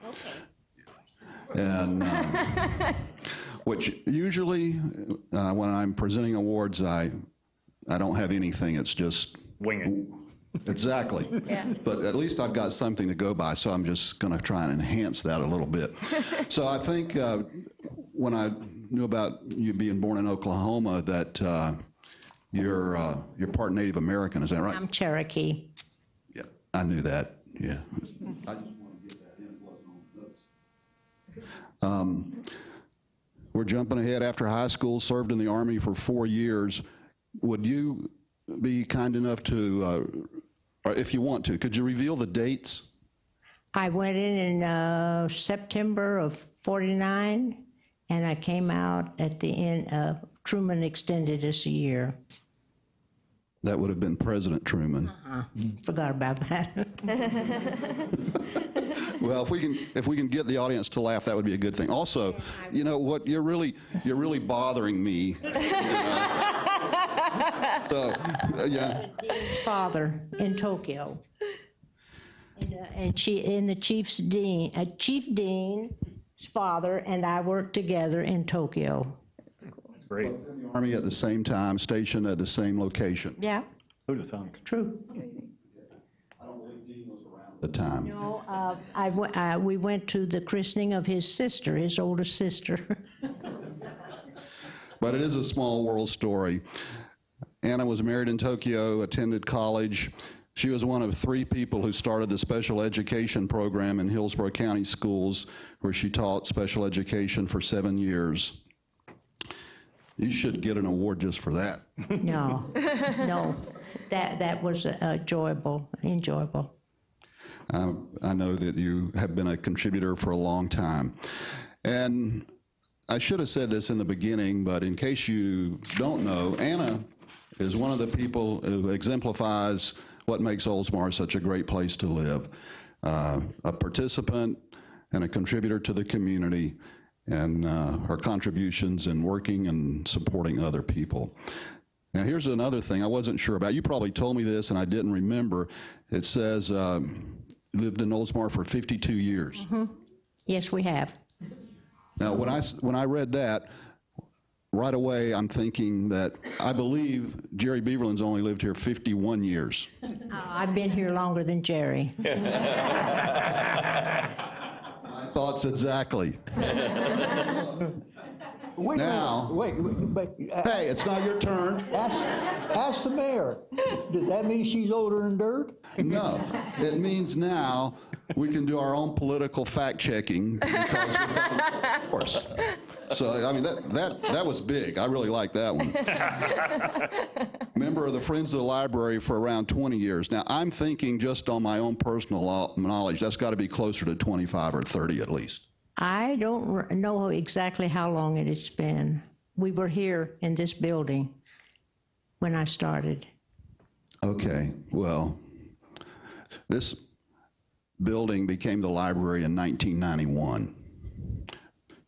Okay. And which usually, when I'm presenting awards, I don't have anything. It's just wing it. Exactly. Yeah. But at least I've got something to go by, so I'm just going to try and enhance that a little bit. So I think when I knew about you being born in Oklahoma, that you're part Native American. Is that right? I'm Cherokee. Yeah, I knew that. Yeah. I just want to get that in. It wasn't on the notes. We're jumping ahead. After high school, served in the Army for 4 years. Would you be kind enough to, or if you want to, could you reveal the dates? I went in September of '49, and I came out at the end of Truman extended us a year. That would have been President Truman. Forgot about that. Well, if we can get the audience to laugh, that would be a good thing. Also, you know what? You're really bothering me. So, yeah. Dean's father in Tokyo, and the chief dean's father and I worked together in Tokyo. Great. In the Army at the same time, stationed at the same location. Yeah, Who'd have thunk? true. I don't believe Dean was around at the time. No, we went to the christening of his sister, his older sister. But it is a small world story. Anna was married in Tokyo, attended college. She was one of 3 people who started the special education program in Hillsborough County Schools, where she taught special education for 7 years. You should get an award just for that. No, that was enjoyable. I know that you have been a contributor for a long time. And I should have said this in the beginning, but in case you don't know, Anna is one of the people who exemplifies what makes Oldsmar such a great place to live. A participant and a contributor to the community, and her contributions in working and supporting other people. Now, here's another thing I wasn't sure about. You probably told me this, and I didn't remember. It says lived in Oldsmar for 52 years. Mm-hmm. Yes, we have. Now, when I read that, right away, I'm thinking that I believe Jerry Beaverland's only lived here 51 years. I've been here longer than Jerry. Thoughts exactly. Wait, Now- wait, but. Hey, it's not your turn. Ask the mayor. Does that mean she's older than dirt? No, it means now we can do our own political fact-checking because we've got a force. So, I mean, that was big. I really like that one. Member of the Friends of the Library for around 20 years. Now, I'm thinking just on my own personal knowledge, that's got to be closer to 25 or 30 at least. I don't know exactly how long it has been. We were here in this building when I started. Okay, well, this building became the library in 1991.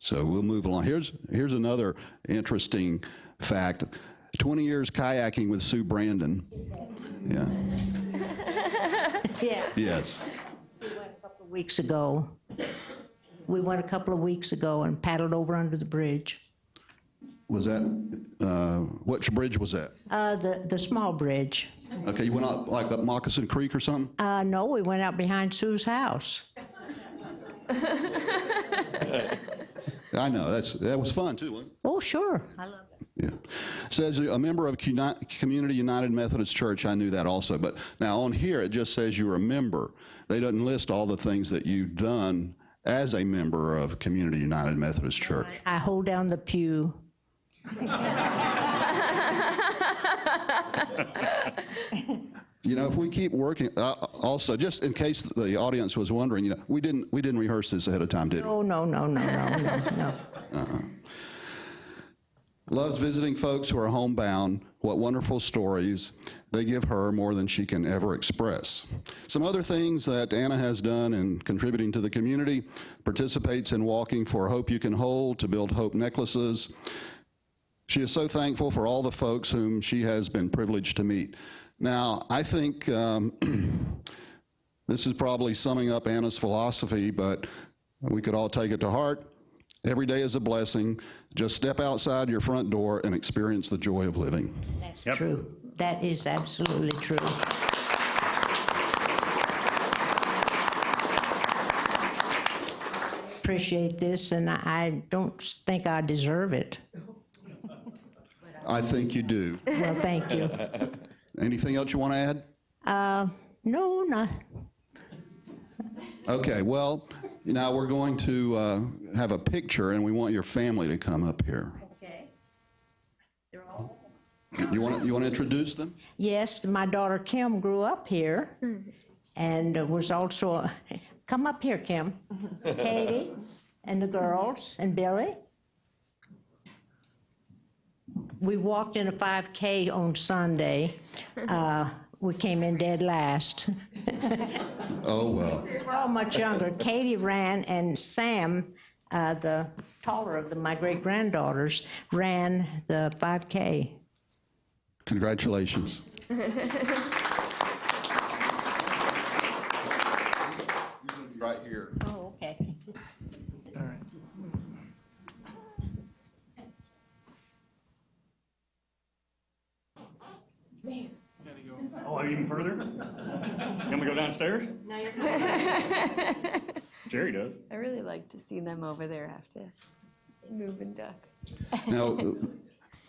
So we'll move along. Here's another interesting fact. 20 years kayaking with Sue Brandon. Yeah. Yeah. Yes. We went a couple of weeks ago. And paddled over under the bridge. Was that, which bridge was that? The small bridge. Okay, you went out like up Moccasin Creek or something? No, we went out behind Sue's house. I know, that was fun too, wasn't it? Oh, sure. I love it. Yeah. Says a member of Community United Methodist Church. I knew that also. But now on here, it just says you're a member. They don't list all the things that you've done as a member of Community United Methodist Church. I hold down the pew. You know, if we keep working, also, just in case the audience was wondering, you know, we didn't rehearse this ahead of time, did we? Oh, no. Loves visiting folks who are homebound. What wonderful stories they give her, more than she can ever express. Some other things that Anna has done in contributing to the community: participates in Walking for Hope You Can Hold to build hope necklaces. She is so thankful for all the folks whom she has been privileged to meet. Now, I think this is probably summing up Anna's philosophy, but we could all take it to heart. Every day is a blessing. Just step outside your front door and experience the joy of living. That's true. That is absolutely true. Appreciate this, and I don't think I deserve it. I think you do. Well, thank you. Anything else you want to add? No, not. Okay, well, now we're going to have a picture, and we want your family to come up here. Okay. They're all. You want to introduce them? Yes, my daughter Kim grew up here, and was also. Come up here, Kim. Katie, and the girls, and Billy. We walked in a 5K on Sunday. We came in dead last. Oh, well. We're all much younger. Katie ran, and Sam, the taller of my great-granddaughters, ran the 5K. Congratulations. Right here. Oh, okay. All right. Oh, even further? You want me to go downstairs? No, you're fine. Jerry does. I really like to see them over there have to move and duck. Now,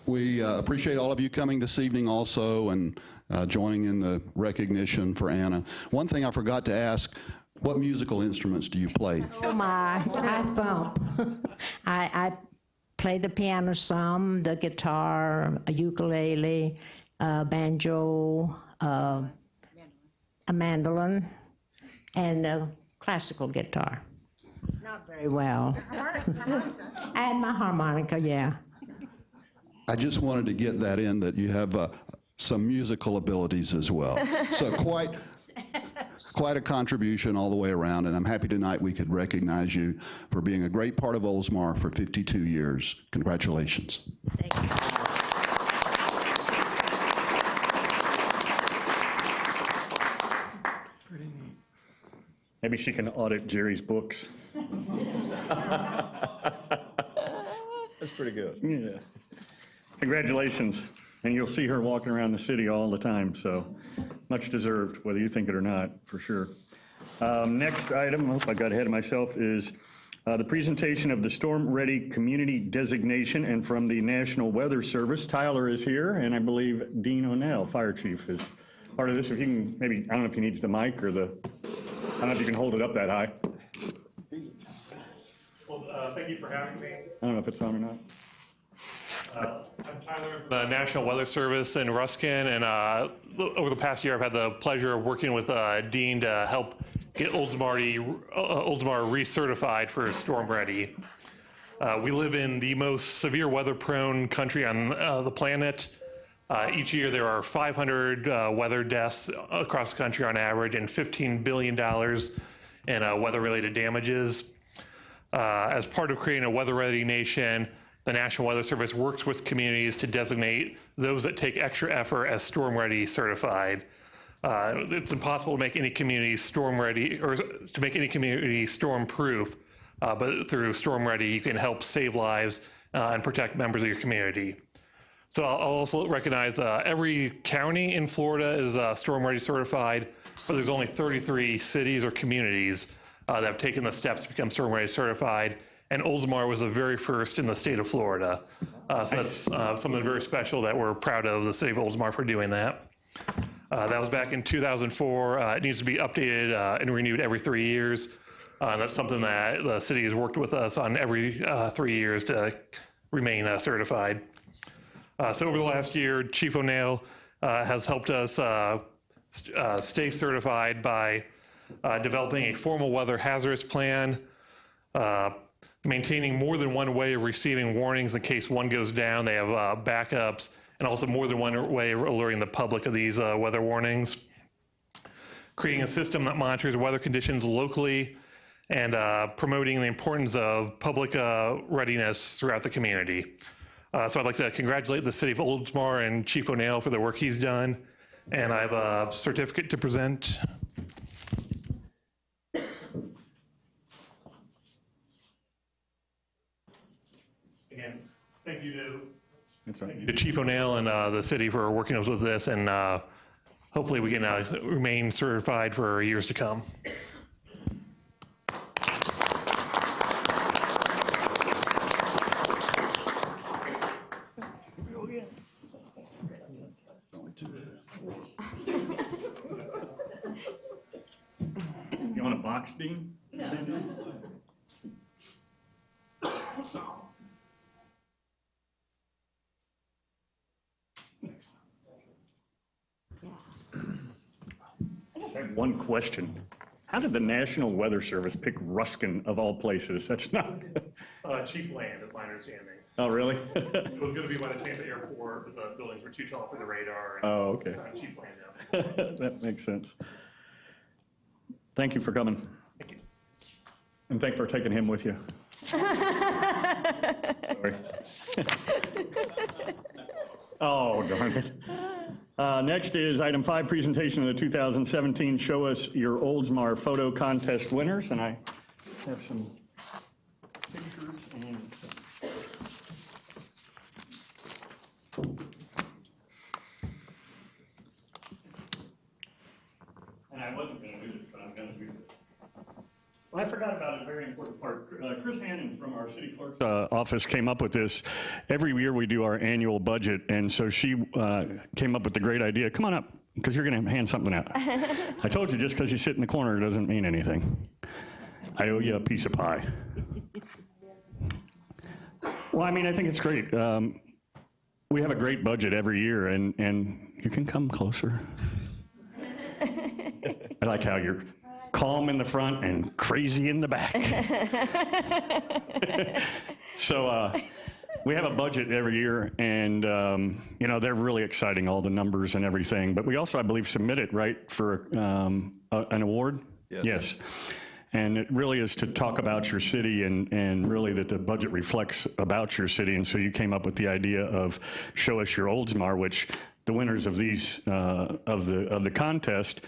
we appreciate all of you coming this evening also and joining in the recognition for Anna. One thing I forgot to ask, what musical instruments do you play? Oh, my. I thump. I play the piano some, the guitar, a ukulele, banjo, a mandolin, and a classical guitar. Not very well. And my harmonica, yeah. I just wanted to get that in, that you have some musical abilities as well. So quite a contribution all the way around, and I'm happy tonight we could recognize you for being a great part of Oldsmar for 52 years. Congratulations. Thank you. Pretty neat. Maybe she can audit Jerry's books. That's pretty good. Yeah. Congratulations. And you'll see her walking around the city all the time, so much deserved, whether you think it or not, for sure. Next item, I hope I got ahead of myself, is the presentation of the Storm Ready Community Designation, and from the National Weather Service, Tyler is here, and I believe Dean O'Neill, Fire Chief, is part of this. If you can, maybe, I don't know if he needs the mic or the, I don't know if you can hold it up that high. Well, thank you for having me. I don't know if it's on or not. I'm Tyler, the National Weather Service in Ruskin, and over the past year, I've had the pleasure of working with Dean to help get Oldsmar recertified for Storm Ready. We live in the most severe weather-prone country on the planet. Each year, there are 500 weather deaths across the country on average, and $15 billion in weather-related damages. As part of creating a weather-ready nation, the National Weather Service works with communities to designate those that take extra effort as Storm Ready certified. It's impossible to make any community storm ready or to make any community storm proof, but through Storm Ready, you can help save lives and protect members of your community. So I'll also recognize every county in Florida is Storm Ready certified, but there's only 33 cities or communities that have taken the steps to become Storm Ready certified. And Oldsmar was the very first in the state of Florida. So that's something very special that we're proud of the city of Oldsmar for doing that. That was back in 2004. It needs to be updated and renewed every 3 years. That's something that the city has worked with us on every 3 years to remain certified. So over the last year, Chief O'Neill has helped us stay certified by developing a formal weather hazardous plan, maintaining more than one way of receiving warnings in case one goes down. They have backups, and also more than one way of alerting the public of these weather warnings. Creating a system that monitors weather conditions locally, and promoting the importance of public readiness throughout the community. So I'd like to congratulate the city of Oldsmar and Chief O'Neill for the work he's done. And I have a certificate to present. Again, thank you to Chief O'Neill and the city for working with this, and hopefully we can remain certified for years to come. You want a box, Dean? I just had one question. How did the National Weather Service pick Ruskin of all places? That's not. Cheap land, is my understanding. Oh, really? It was going to be by the Tampa airport, but the buildings were too tall for the radar. Oh, okay. Cheap land down there. That makes sense. Thank you for coming. Thank you. And thank you for taking him with you. Sorry. Oh, darn it. Next is item 5, presentation of the 2017 Show Us Your Oldsmar Photo Contest winners. And I have some pictures and I wasn't going to do this, but I'm going to do this. Well, I forgot about a very important part. Chris Hannon from our city clerk's office came up with this. Every year we do our annual budget, and so she came up with the great idea. Come on up, because you're going to hand something out. I told you, just because you sit in the corner doesn't mean anything. I owe you a piece of pie. Well, I mean, I think it's great. We have a great budget every year, and you can come closer. I like how you're calm in the front and crazy in the back. So we have a budget every year, and you know, they're really exciting, all the numbers and everything. But we also, I believe, submit it, right, for an award? Yes. And it really is to talk about your city, and really that the budget reflects about your city. And so you came up with the idea of Show Us Your Oldsmar, which the winners of these of the contest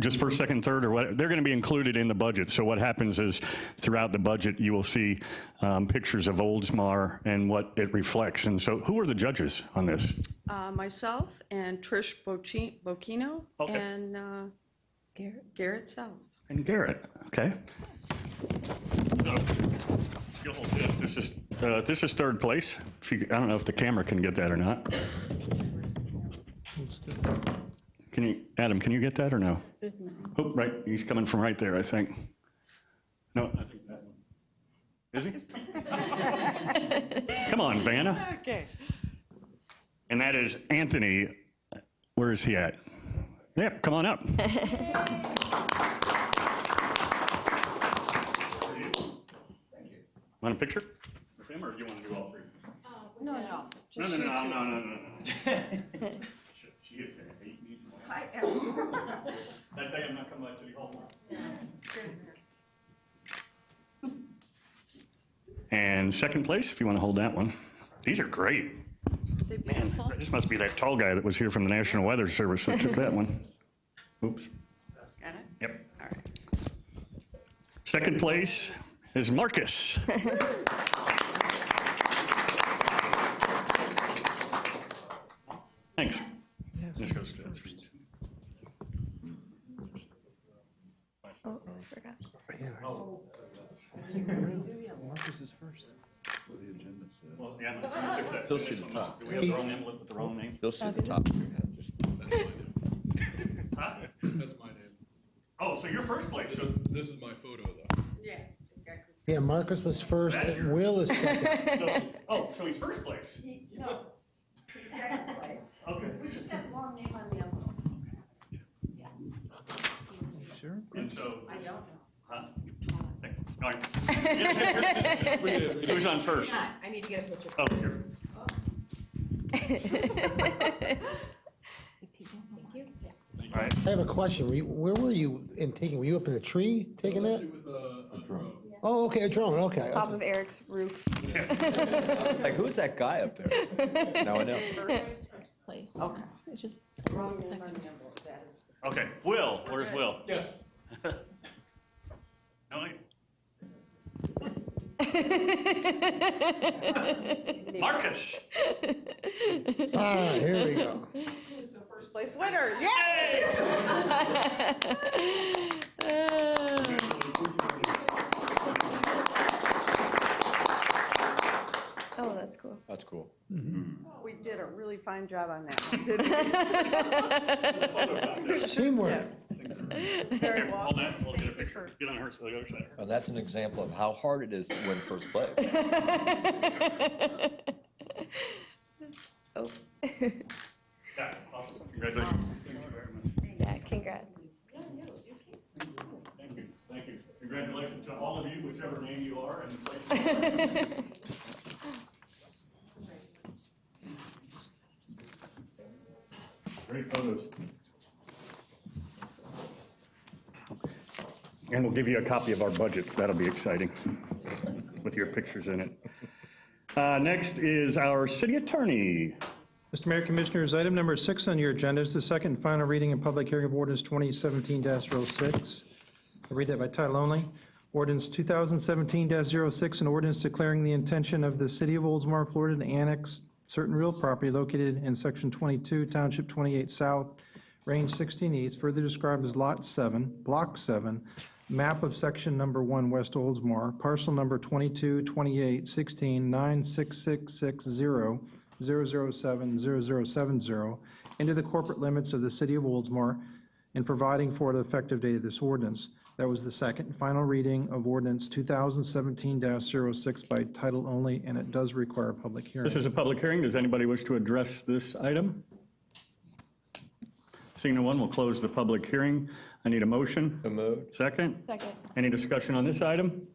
just first, second, third, or what? They're going to be included in the budget. So what happens is throughout the budget, you will see pictures of Oldsmar and what it reflects. And so who are the judges on this? Myself and Trish Bocchino Okay. and Garrett South. And Garrett, okay. So, you'll hold this. This is third place. If you, I don't know if the camera can get that or not. Can you, Adam, can you get that or no? Oh, right, he's coming from right there, I think. No, I think that one. Is he? Come on, Vanna. Okay. And that is Anthony. Where is he at? Yep, come on up. Want a picture with him, or do you want to do all three? No. No. She is there. I am. That day I'm not coming by City Hall. And second place, if you want to hold that one. These are great. Man, this must be that tall guy that was here from the National Weather Service that took that one. Oops. Got it? Yep. All right. Second place is Marcus. Thanks. This goes to Oh, I forgot. Marcus is first. Well, yeah, let me fix that. He'll see the top. Do we have the wrong name with the wrong name? You'll see the top of your head. Huh? That's my name. Oh, so you're first place. So This is my photo, though. Yeah. Yeah, Marcus was first, and Will is second. so he's first place. No, it's second place. Okay. We just got the wrong name on the envelope. Sure? And so. I don't know. Huh? All right. Who's on first? I need to get a picture. Oh, here. All right. I have a question. Where were you in taking, were you up in a tree taking that? With a drone. Oh, okay, a drone, okay. Top of Eric's roof. Like, who's that guy up there? Now I know. First place. Okay. It's just Wrong name on second. the envelope, that is. Okay. Will, where's Will? Yes. No, Marcus. All right, here we go. Who's the first place winner? Yay! Oh, that's cool. That's cool. We did a really fine job on that one, didn't we? Teamwork. Very Here, well. hold that. We'll get a picture. Get on her, so the other side. Well, that's an example of how hard it is to win first place. Oh. Yeah, awesome. Congratulations. Thank you very much. Yeah, congrats. Thank you. Thank you. Congratulations to all of you, whichever name you are, and place you are. Great photos. And we'll give you a copy of our budget. That'll be exciting, with your pictures in it. Next is our city attorney. Mr. Mayor, Commissioners, item number 6 on your agenda is the second and final reading and public hearing of ordinance 2017-06. I'll read that by title only. Ordinance 2017-06, an ordinance declaring the intention of the city of Oldsmar, Florida to annex certain real property located in section 22, township 28 south, range 16 east, further described as lot 7, block 7, map of section number 1, West Oldsmar, parcel number 22, 28, 16, 96660, 0070070, into the corporate limits of the city of Oldsmar, and providing for the effective date of this ordinance. That was the second and final reading of ordinance 2017-06 by title only, and it does require a public hearing. This is a public hearing. Does anybody wish to address this item? Seeing no one, we'll close the public hearing. I need a motion. So moved. Second? Second. Any discussion on this item?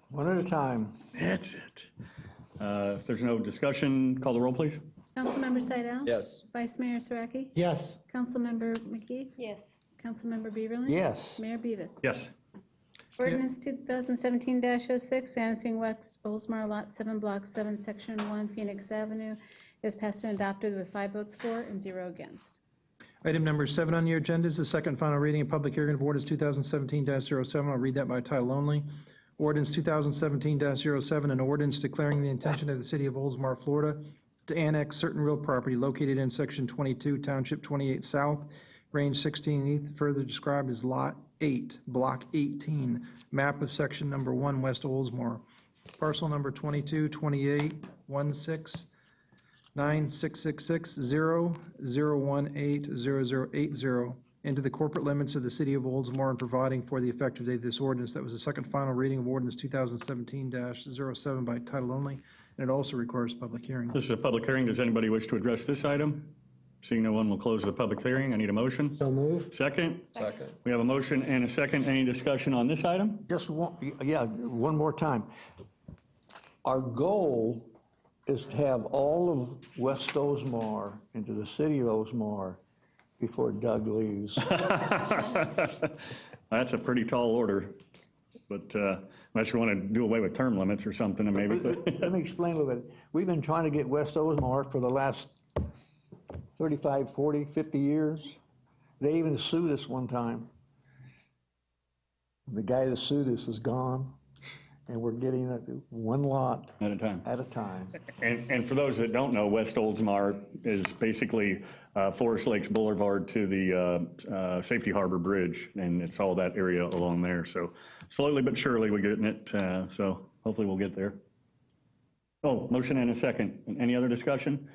One at a time. That's it. If there's no discussion, call the roll, please. Councilmember Seidel? Yes. Vice Mayor Saraki? Yes. Councilmember McKee? Yes. Councilmember Beverly? Yes. Mayor Beavis? Yes. Ordinance 2017-06, annexing West Oldsmar Lot 7, Block 7, Section 1, Phoenix Avenue, is passed and adopted with 5 votes for and 0 against. Item number 7 on your agenda is the second and final reading and public hearing of ordinance 2017-07. I'll read that by title only. Ordinance 2017-07, an ordinance declaring the intention of the city of Oldsmar, Florida, to annex certain real property located in Section 22, Township 28 South, Range 16 East, further described as Lot 8, Block 18, map of Section number 1, West Oldsmar, parcel number 22 28 16 9666 018 0080, into the corporate limits of the city of Oldsmar and providing for the effective date of this ordinance. That was the second final reading of ordinance 2017-07 by title only, and it also requires public hearing. This is a public hearing. Does anybody wish to address this item? Seeing no one, will close the public hearing. I need a motion. So move. Second? Second. We have a motion and a second. Any discussion on this item? Just one more time. Our goal is to have all of West Oldsmar into the city of Oldsmar before Doug leaves. That's a pretty tall order, but unless you want to do away with term limits or something, and maybe. Let me explain a little bit. We've been trying to get West Oldsmar for the last 35, 40, 50 years. They even sued us one time. The guy that sued us is gone, and we're getting it one lot At a time. at a time. And for those that don't know, West Oldsmar is basically Forest Lakes Boulevard to the Safety Harbor Bridge, and it's all that area along there. So slowly but surely we're getting it, so hopefully we'll get there. Oh, motion and a second. Any other discussion?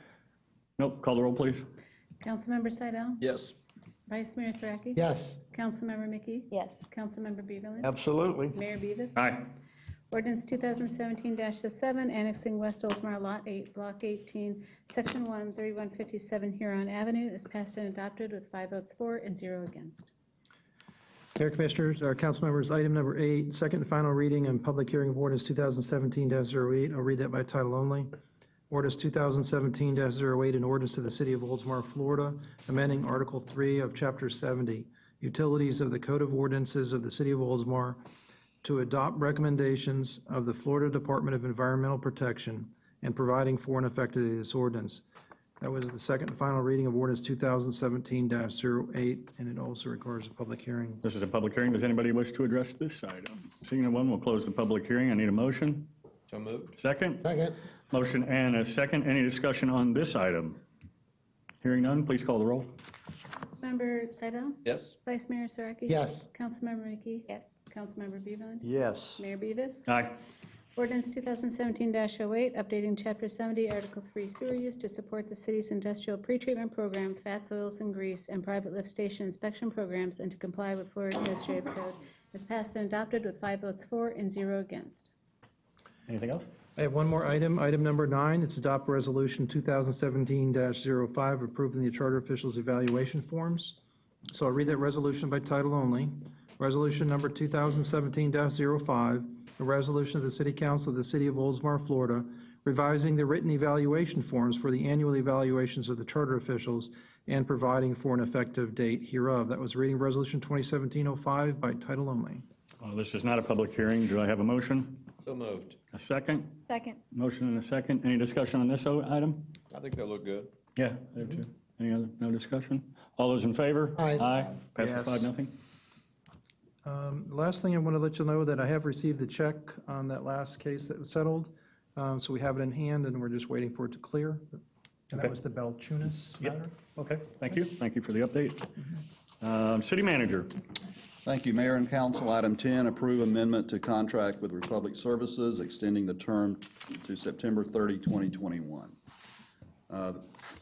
Nope, call the roll, please. Councilmember Seidel? Yes. Vice Mayor Saraki? Yes. Councilmember Mickey? Yes. Councilmember Beverly? Absolutely. Mayor Beavis? Aye. Ordinance 2017-07, annexing West Oldsmar Lot 8, Block 18, Section 1, 3157 Huron Avenue is passed and adopted with 5 votes for and 0 against. Mayor Commissioners, our council members, item number 8, second and final reading and public hearing of ordinance 2017-08. I'll read that by title only. Ordinance 2017-08, an ordinance of the city of Oldsmar, Florida, amending Article 3 of Chapter 70, Utilities of the Code of Ordinances of the city of Oldsmar, to adopt recommendations of the Florida Department of Environmental Protection and providing for an effective date of this ordinance. That was the second and final reading of ordinance 2017-08, and it also requires a public hearing. This is a public hearing. Does anybody wish to address this item? Seeing no one, we'll close the public hearing. I need a motion. So moved. Second? Second. Motion and a second. Any discussion on this item? Hearing none, please call the roll. Member Seidel? Yes. Vice Mayor Saraki? Yes. Councilmember Mickey? Yes. Councilmember Beverly? Yes. Mayor Beavis? Aye. Ordinance 2017-08, updating Chapter 70, Article 3 sewer use to support the city's industrial pretreatment program, fats, oils, and grease, and private lift station inspection programs, and to comply with Florida Administrative Code, is passed and adopted with 5 votes for and 0 against. Anything else? I have one more item, item number 9. It's adopt resolution 2017-05, approving the charter officials' evaluation forms. So I'll read that resolution by title only. Resolution number 2017-05, a resolution of the City Council of the City of Oldsmar, Florida, revising the written evaluation forms for the annual evaluations of the charter officials and providing for an effective date hereof. That was reading resolution 2017-05 by title only. This is not a public hearing. Do I have a motion? So moved. A second? Second. Motion and a second. Any discussion on this item? I think they look good. Yeah, I do too. Any other, no discussion? All those in favor? Aye. Aye. Passes Yes. 5-0. Last thing I want to let you know that I have received the check on that last case that was settled. So we have it in hand and we're just waiting for it to clear. And Okay. that was the Balchunas matter. Okay, thank you. Thank you for the update. City manager. Thank you, Mayor and Council. Item 10, approve amendment to contract with Republic Services, extending the term to September 30, 2021.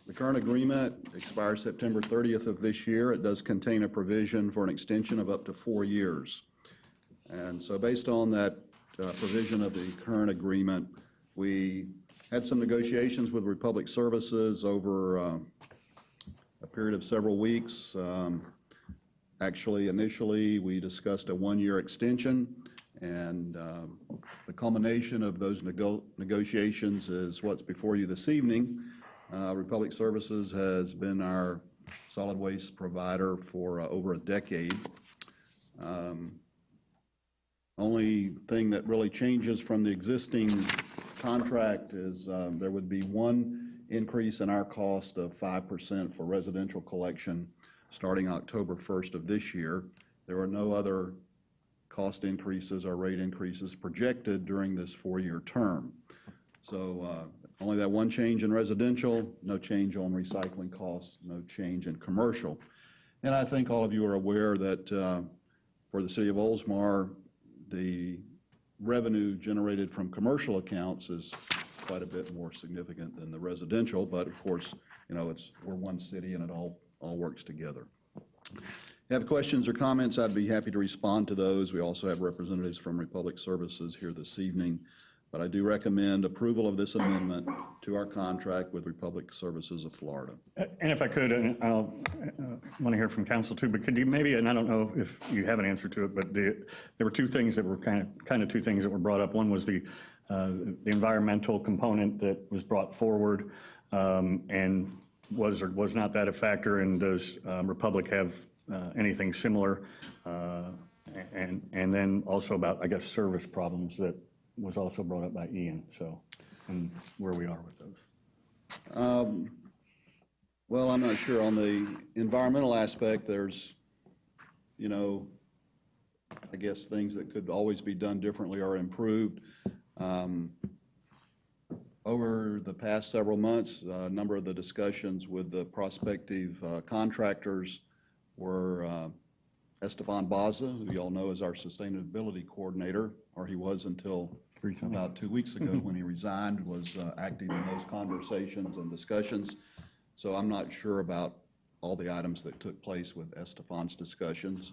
The current agreement expires September 30th of this year. It does contain a provision for an extension of up to 4 years. And so based on that provision of the current agreement, we had some negotiations with Republic Services over a period of several weeks. Actually, initially, we discussed a 1-year extension, and the culmination of those negotiations is what's before you this evening. Republic Services has been our solid waste provider for over a decade. Only thing that really changes from the existing contract is there would be one increase in our cost of 5% for residential collection starting October 1st of this year. There are no other cost increases or rate increases projected during this 4-year term. So only that one change in residential, no change on recycling costs, no change in commercial. And I think all of you are aware that for the city of Oldsmar, the revenue generated from commercial accounts is quite a bit more significant than the residential, but of course, you know, we're one city and it all works together. If you have questions or comments, I'd be happy to respond to those. We also have representatives from Republic Services here this evening, but I do recommend approval of this amendment to our contract with Republic Services of Florida. And if I could, and I'll want to hear from council too, but could you maybe, and I don't know if you have an answer to it, but there were two things that were kind of two things that were brought up. One was the environmental component that was brought forward, and was or was not that a factor, and does Republic have anything similar? And then also about, I guess, service problems that was also brought up by Ian, so, and where we are with those. Well, I'm not sure. On the environmental aspect, there's, you know, I guess things that could always be done differently or improved. Over the past several months, a number of the discussions with the prospective contractors were Estefan Baza, who you all know is our sustainability coordinator, or he was until about 2 weeks ago when he resigned, was active in those conversations and discussions. So I'm not sure about all the items that took place with Estefan's discussions.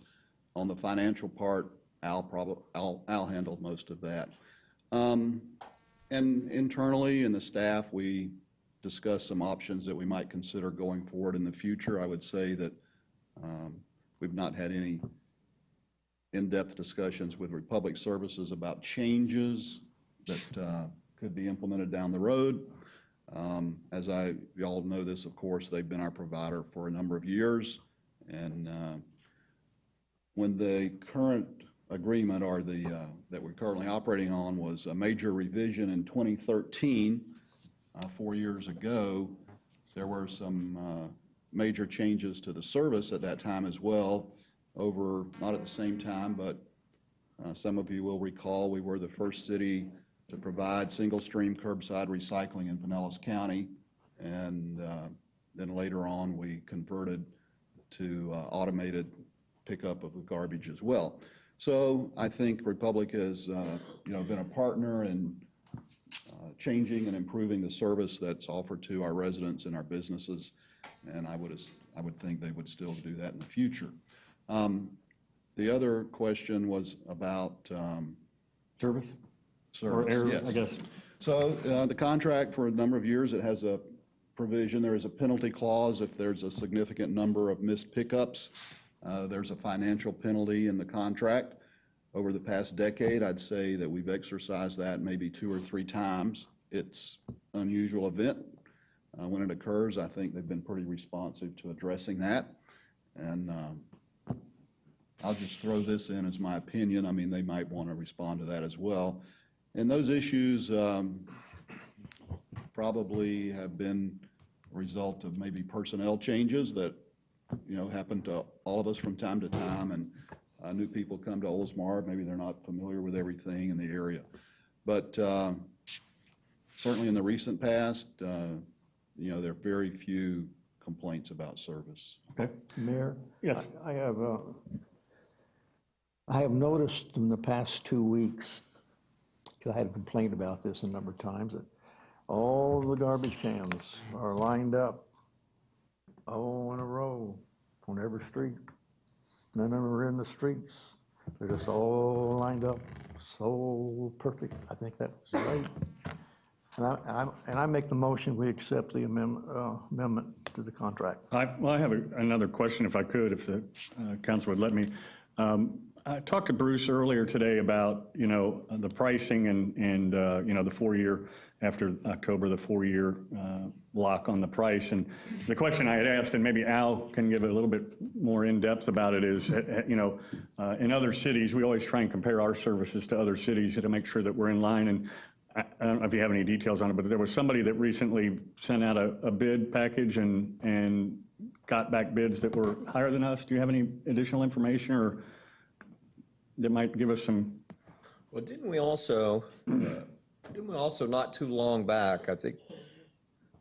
On the financial part, Al handled most of that. And internally in the staff, we discussed some options that we might consider going forward in the future. I would say that we've not had any in-depth discussions with Republic Services about changes that could be implemented down the road. As you all know this, of course, they've been our provider for a number of years. And when the current agreement, or that we're currently operating on, was a major revision in 2013, 4 years ago, there were some major changes to the service at that time as well. Not at the same time, but some of you will recall we were the first city to provide single-stream curbside recycling in Pinellas County, and then later on we converted to automated pickup of the garbage as well. So I think Republic has been a partner in changing and improving the service that's offered to our residents and our businesses, and I would think they would still do that in the future. The other question was about Service? service, Or error, yes. I guess. So the contract, for a number of years, it has a provision. There is a penalty clause if there's a significant number of missed pickups. There's a financial penalty in the contract. Over the past decade, I'd say that we've exercised that maybe 2 or 3 times. It's an unusual event. When it occurs, I think they've been pretty responsive to addressing that. And I'll just throw this in as my opinion. I mean, they might want to respond to that as well. And those issues probably have been a result of maybe personnel changes that, happen to all of us from time to time. And new people come to Oldsmar, maybe they're not familiar with everything in the area. But certainly in the recent past, there are very few complaints about service. Okay. Mayor? Yes. I have noticed in the past 2 weeks, because I had a complaint about this a number of times, that all the garbage cans are lined up, in a row on every street. None of them are in the streets. They're just all lined up, so perfect. I think that's right. And I make the motion, we accept the amendment to the contract. I have another question, if I could, if the council would let me. I talked to Bruce earlier today about, the pricing and the 4-year, after October, the 4-year lock on the price. And the question I had asked, and maybe Al can give a little bit more in-depth about it, is, in other cities, we always try and compare our services to other cities to make sure that we're in line. And I don't know if you have any details on it, but there was somebody that recently sent out a bid package and got back bids that were higher than us. Do you have any additional information or that might give us some? Well, didn't we also not too long back, I think,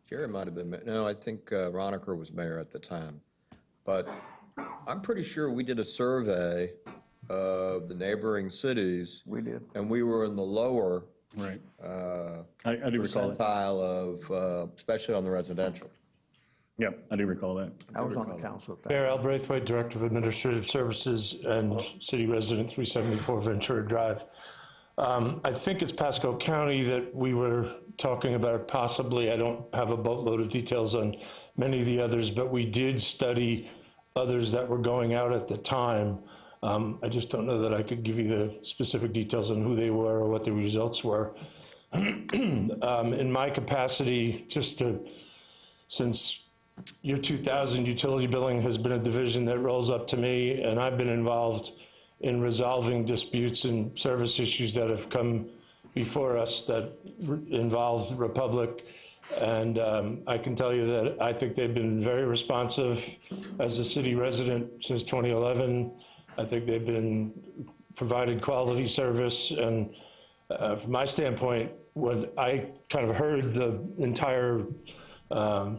Jerry might have been, no, I think Roniker was mayor at the time. But I'm pretty sure we did a survey of the neighboring cities. We did. And we were in the lower Right. I do recall that. percentile of, especially on the residential. Yep, I do recall that. I was on the council at that. Mayor Al Braithwaite, Director of Administrative Services and City Resident 374 Ventura Drive. I think it's Pasco County that we were talking about possibly. I don't have a boatload of details on many of the others, but we did study others that were going out at the time. I just don't know that I could give you the specific details on who they were or what the results were. In my capacity, since year 2000, utility billing has been a division that rolls up to me, and I've been involved in resolving disputes and service issues that have come before us that involved the Republic. And I can tell you that I think they've been very responsive as a city resident since 2011. I think they've been provided quality service. And from my standpoint, when I kind of heard the entire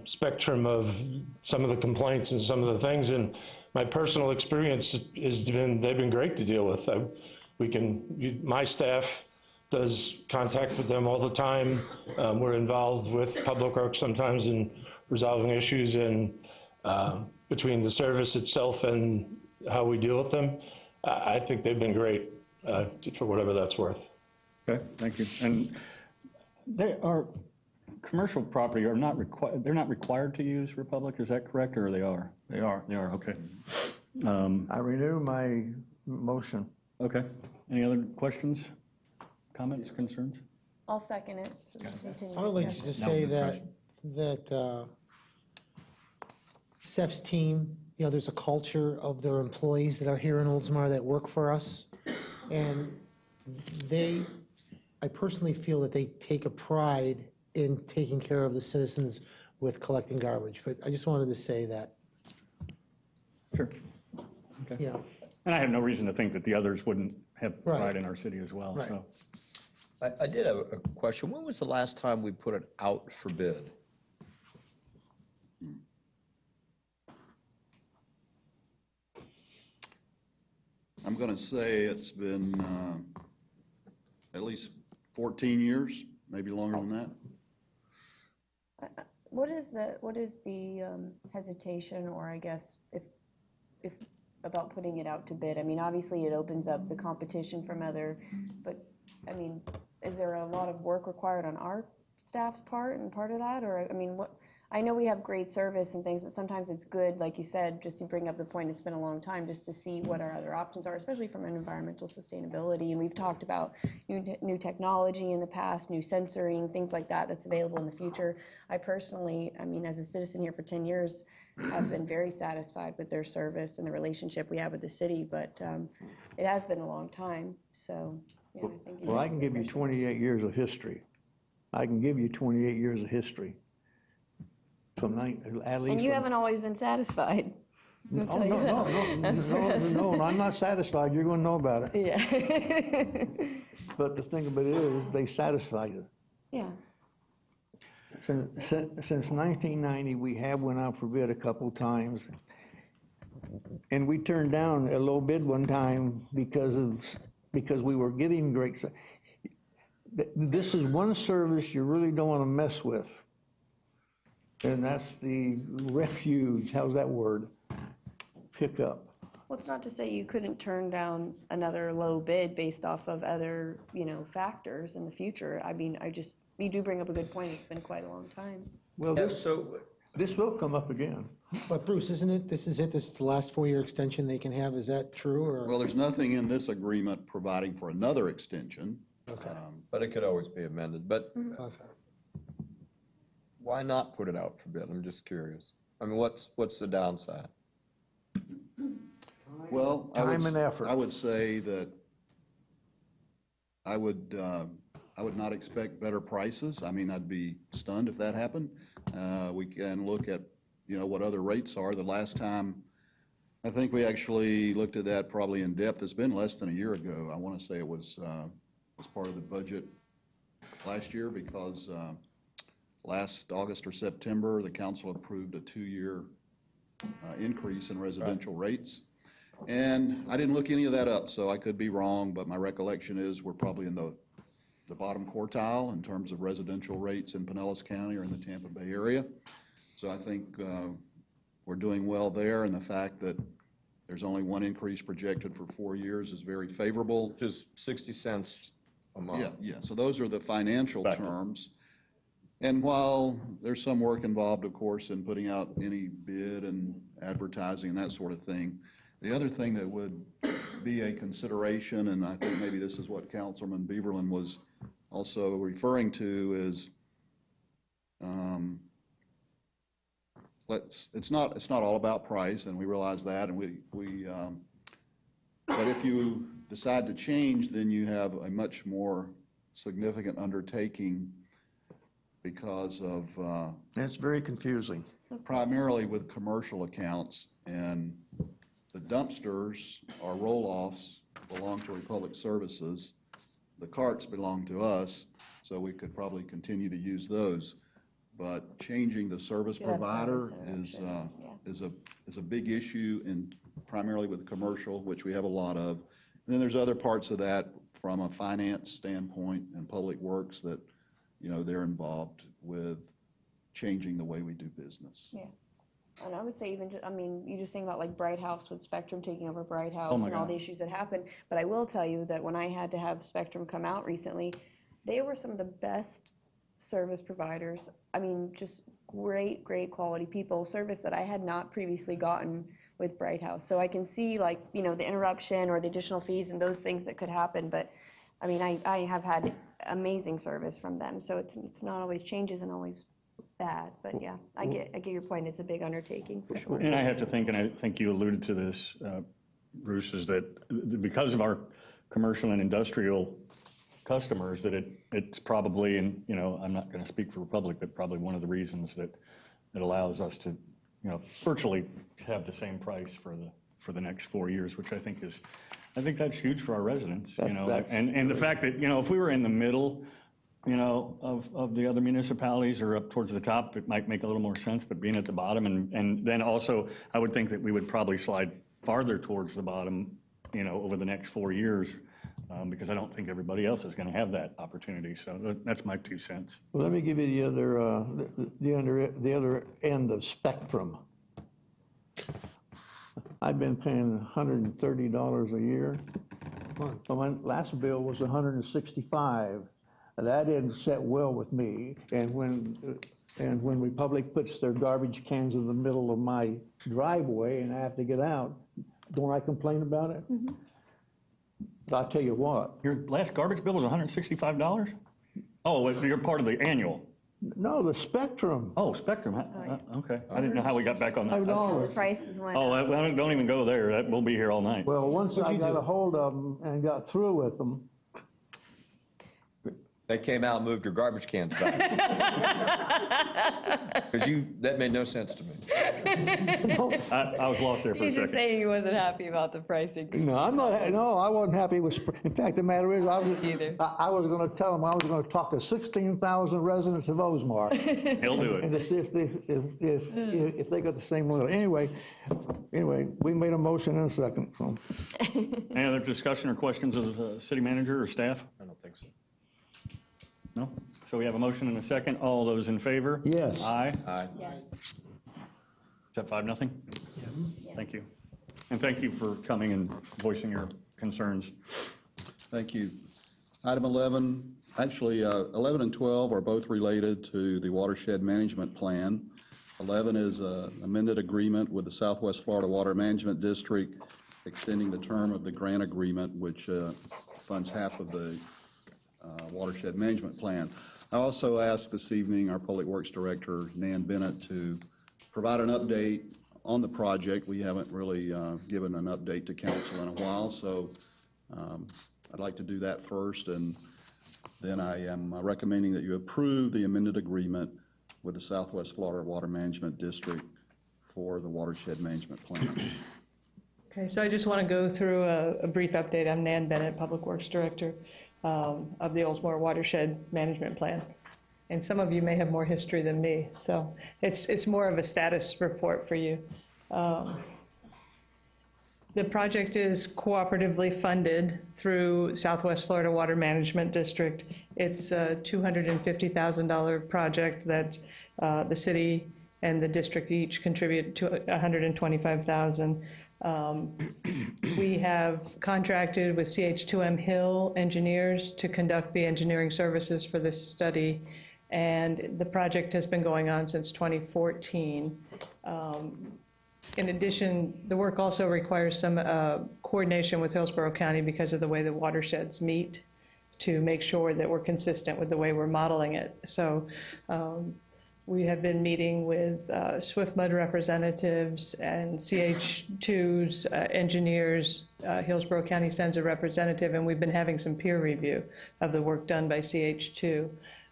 spectrum of some of the complaints and some of the things, and my personal experience has been they've been great to deal with. My staff does contact with them all the time. We're involved with Public Works sometimes in resolving issues, and between the service itself and how we deal with them, I think they've been great for whatever that's worth. Okay, thank you. And they are, commercial property are not required, they're not required to use Republic, is that correct, or they are? They are. They are, okay. I renew my motion. Okay. Any other questions, comments, concerns? I'll second it. I would like to say that Seth's team, there's a culture of their employees that are here in Oldsmar that work for us. And I personally feel that they take a pride in taking care of the citizens with collecting garbage. But I just wanted to say that. Sure. Okay. Yeah. And I have no reason to think that the others wouldn't have Right. pride in our city as well, Right. so. I did have a question. When was the last time we put it out for bid? I'm going to say it's been at least 14 years, maybe longer than that. What is the hesitation, or I guess if about putting it out to bid? I mean, obviously it opens up the competition from but I mean, is there a lot of work required on our staff's part and part of that? Or, I mean, I know we have great service and things, but sometimes it's good, like you said, just to bring up the point, it's been a long time, just to see what our other options are, especially from an environmental sustainability. And we've talked about new technology in the past, new sensoring, things like that that's available in the future. I personally, I mean, as a citizen here for 10 years, have been very satisfied with their service and the relationship we have with the city, but it has been a long time, so. Yeah, I think Well, I can give you 28 years of history. I can give you 28 years of history. At least. And you haven't always been satisfied. No, I'm not satisfied. You're going to know about it. Yeah. But the thing about it is, they satisfy you. Yeah. Since 1990, we have went out for bid a couple times. And we turned down a low bid one time because we were getting great. This is one service you really don't want to mess with. And that's the refuge, how's that word? Pickup. Well, it's not to say you couldn't turn down another low bid based off of other, factors in the future. I mean, you do bring up a good point. It's been quite a long time. Well, this will come up again. But Bruce, this is the last 4-year extension they can have, is that true, or? Well, there's nothing in this agreement providing for another extension. Okay. But it could always be amended. But Okay. why not put it out for bid? I'm just curious. I mean, what's the downside? Well, Time and effort. I would say that I would not expect better prices. I mean, I'd be stunned if that happened. We can look at what other rates are. The last time, I think we actually looked at that probably in depth. It's been less than a year ago. I want to say it was as part of the budget last year, because last August or September, the council approved a 2-year increase in residential rates. And I didn't look any of that up, so I could be wrong, but my recollection is we're probably in the bottom quartile in terms of residential rates in Pinellas County or in the Tampa Bay area. So I think we're doing well there, and the fact that there's only one increase projected for 4 years is very favorable. Which is 60 cents a month. Yeah. So those are the financial terms. And while there's some work involved, of course, in putting out any bid and advertising and that sort of thing, the other thing that would be a consideration, and I think maybe this is what Councilman Beaverland was also referring to, is it's not all about price, and we realize that, and but if you decide to change, then you have a much more significant undertaking because of That's very confusing. primarily with commercial accounts, and the dumpsters or roll-offs belong to Republic Services. The carts belong to us, so we could probably continue to use those. But changing the service provider is a big issue, and primarily with commercial, which we have a lot of. And then there's other parts of that from a finance standpoint and public works that, they're involved with changing the way we do business. Yeah. And I would say even, you just think about like Bright House with Spectrum taking over Bright House Oh my and all God. the issues that happened. But I will tell you that when I had to have Spectrum come out recently, they were some of the best service providers. Just great quality people, service that I had not previously gotten with Bright House. So I can see the interruption or the additional fees and those things that could happen. But I have had amazing service from them. So it's not always changes and always bad, but yeah, I get your point. It's a big undertaking for sure. And I have to think, and I think you alluded to this, Bruce, is that because of our commercial and industrial customers, that it's probably, and I'm not going to speak for Republic, but probably one of the reasons that it allows us to, virtually have the same price for the next 4 years, which I think that's huge for our residents. And the fact that if we were in the middle, of the other municipalities or up towards the top, it might make a little more sense, but being at the bottom, and then also, I would think that we would probably slide farther towards the bottom, over the next 4 years, because I don't think everybody else is going to have that opportunity. So that's my 2 cents. Well, let me give you the other end of spectrum. I've been paying $130 a year. Well, my last bill was $165. That didn't set well with me. And when Republic puts their garbage cans in the middle of my driveway and I have to get out, don't I complain about it? Mm-hmm. I'll tell you what. Your last garbage bill was $165? Oh, you're part of the annual. No, the Spectrum. Oh, Spectrum. Okay. I didn't know how we got back on that. $5. The prices went Oh, up. don't even go there. We'll be here all night. Well, once I got a hold of them and got through with them, They came out and moved your garbage cans back. Because that made no sense to me. I was lost there for a second. saying he wasn't happy about the pricing. no, I'm not. No, I wasn't happy with. In fact, the matter is, I was going to tell them I was going to talk to 16,000 residents of Oldsmar. He'll do And it. to see if they got the same level. Anyway, we made a motion in a second. So. Any other discussion or questions of the city manager or staff? I don't think so. No? So we have a motion and a second. All those in favor? Yes. Aye. Aye. Is that 5-0? Yes. Thank you. And thank you for coming and voicing your concerns. Thank you. Item 11, actually 11 and 12 are both related to the watershed management plan. 11 is an amended agreement with the Southwest Florida Water Management District extending the term of the grant agreement, which funds half of the watershed management plan. I also asked this evening our Public Works Director, Nan Bennett, to provide an update on the project. We haven't really given an update to council in a while, so I'd like to do that first, and then I am recommending that you approve the amended agreement with the Southwest Florida Water Management District for the watershed management plan. Okay, so I just want to go through a brief update. I'm Nan Bennett, Public Works Director of the Oldsmar Watershed Management Plan. And some of you may have more history than me, so it's more of a status report for you. The project is cooperatively funded through Southwest Florida Water Management District. It's a $250,000 project that the city and the district each contribute to $125,000. We have contracted with CH2M Hill engineers to conduct the engineering services for this study, and the project has been going on since 2014. In addition, the work also requires some coordination with Hillsborough County because of the way the watersheds meet to make sure that we're consistent with the way we're modeling it. So we have been meeting with SwiftMud representatives and CH2's engineers. Hillsborough County sends a representative, and we've been having some peer review of the work done by CH2.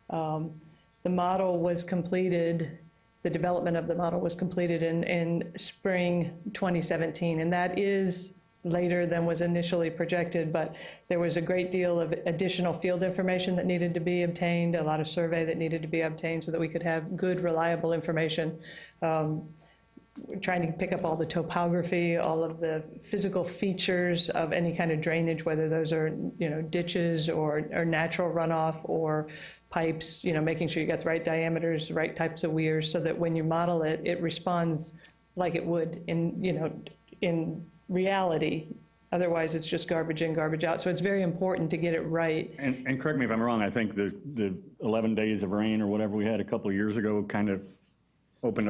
The model was completed, the development of the model was completed in spring 2017, and that is later than was initially projected, but there was a great deal of additional field information that needed to be obtained, a lot of survey that needed to be obtained so that we could have good, reliable information. We're trying to pick up all the topography, all of the physical features of any kind of drainage, whether those are, ditches or natural runoff or pipes, making sure you got the right diameters, the right types of weirs, so that when you model it, it responds like it would in reality. Otherwise, it's just garbage in, garbage out. So it's very important to get it right. And correct me if I'm wrong, I think the 11 days of rain or whatever we had a couple of years ago kind of opened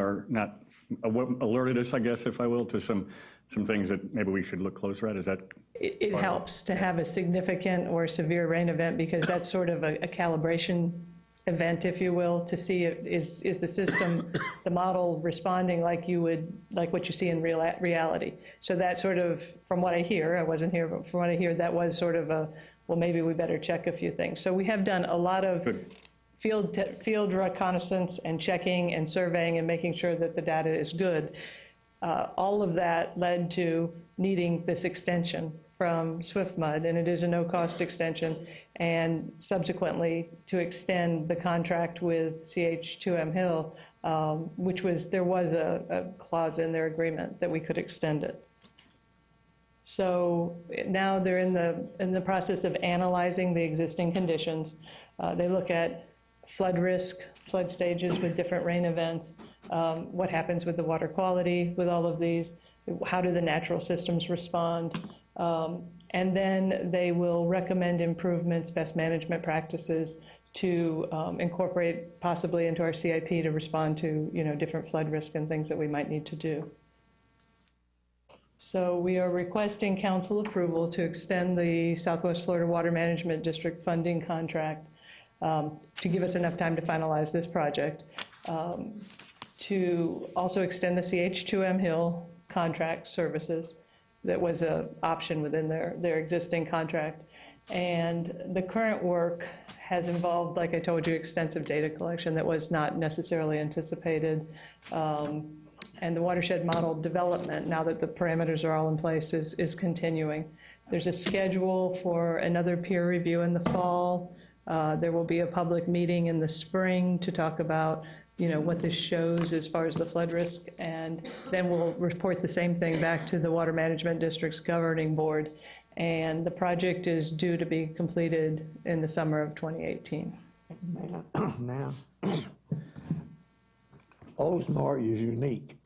alerted us, I guess, if I will, to some things that maybe we should look closer at. Is that? It helps to have a significant or severe rain event, because that's sort of a calibration event, if you will, to see is the system, the model responding like what you see in reality. So that sort of, from what I hear, I wasn't here, but from what I hear, that was sort of well, maybe we better check a few things. So we have done a lot of field reconnaissance and checking and surveying and making sure that the data is good. All of that led to needing this extension from SwiftMud, and it is a no-cost extension, and subsequently to extend the contract with CH2M Hill, there was a clause in their agreement that we could extend it. So now they're in the process of analyzing the existing conditions. They look at flood risk, flood stages with different rain events, what happens with the water quality with all of these, how do the natural systems respond, and then they will recommend improvements, best management practices to incorporate possibly into our CIP to respond to different flood risk and things that we might need to do. So we are requesting council approval to extend the Southwest Florida Water Management District funding contract to give us enough time to finalize this project, to also extend the CH2M Hill contract services that was an option within their existing contract. And the current work has involved, like I told you, extensive data collection that was not necessarily anticipated. And the watershed model development, now that the parameters are all in place, is continuing. There's a schedule for another peer review in the fall. There will be a public meeting in the spring to talk about what this shows as far as the flood risk, and then we'll report the same thing back to the Water Management District's governing board, and the project is due to be completed in the summer of 2018. Now, Oldsmar is unique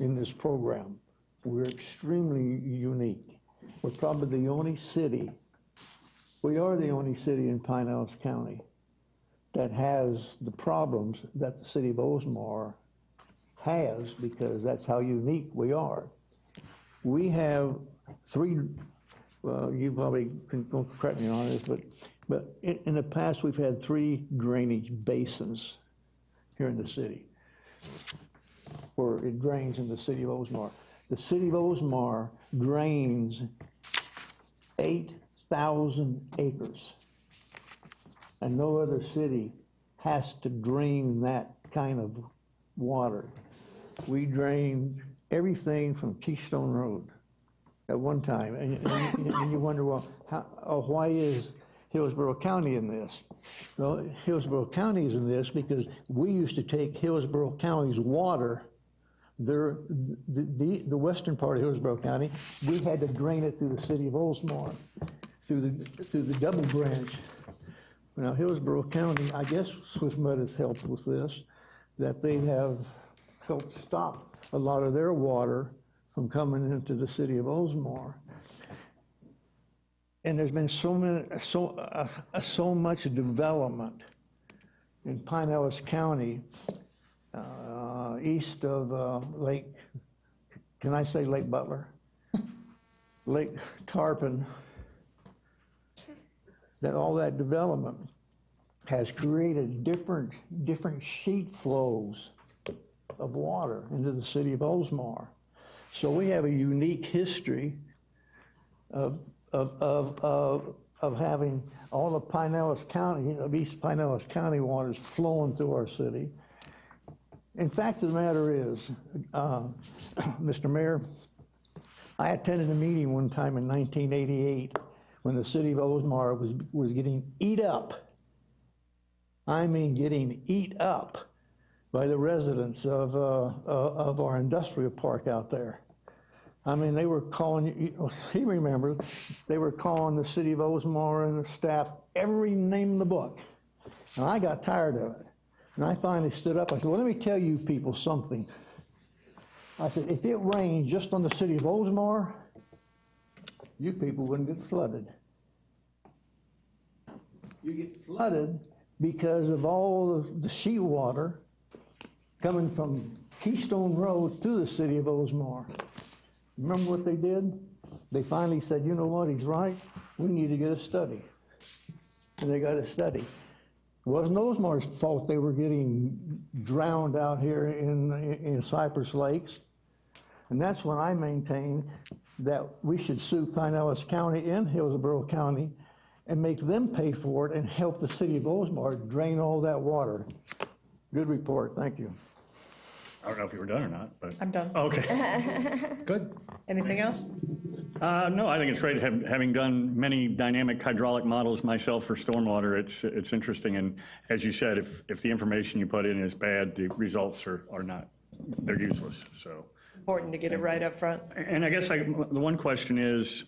in this program. We're extremely unique. We're probably the only city, we are the only city in Pinellas County that has the problems that the city of Oldsmar has, because that's how unique we are. We have three, you probably can correct me on this, but in the past we've had 3 drainage basins here in the city where it drains in the city of Oldsmar. The city of Oldsmar drains 8,000 acres. And no other city has to drain that kind of water. we drained everything from Keystone Road at one time. And you wonder, well, why is Hillsborough County in this? Well, Hillsborough County is in this because we used to take Hillsborough County's water, the western part of Hillsborough County, we had to drain it through the city of Oldsmar, through the double branch. Now, Hillsborough County, I guess Swift Mud has helped with this, that they have helped stop a lot of their water from coming into the city of Oldsmar. And there's been so much development in Pinellas County, east of Lake, can I say Lake Butler? Lake Tarpon, that all that development has created different sheet flows of water into the city of Oldsmar. So we have a unique history of having all the Pinellas County, of East Pinellas County waters flowing through our city. In fact of the matter is, Mr. Mayor, I attended a meeting one time in 1988 when the city of Oldsmar was getting eat up. I mean, getting eat up by the residents of our industrial park out there. I mean, they were calling, he remembers, they were calling the city of Oldsmar and the staff every name in the book. And I got tired of it. And I finally stood up. I said, well, let me tell you people something. I said, if it rained just on the city of Oldsmar, you people wouldn't get flooded. You get flooded because of all of the sheet water coming from Keystone Road to the city of Oldsmar. Remember what they did? They finally said, you know what, he's right. We need to get a study. And they got a study. It wasn't Oldsmar's fault they were getting drowned out here in Cypress Lakes. And that's when I maintained that we should sue Pinellas County and Hillsborough County and make them pay for it and help the city of Oldsmar drain all that water. Good report, thank you. I don't know if you were done or not, but. I'm done. Okay. Good. Anything else? No, I think it's great. Having done many dynamic hydraulic models myself for stormwater, it's interesting. And as you said, if the information you put in is bad, the results are not, they're useless, so. Important to get it right up front. And I guess the one question is,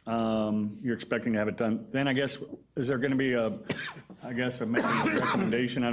you're expecting to have it done. Then I guess, is there going to be a recommendation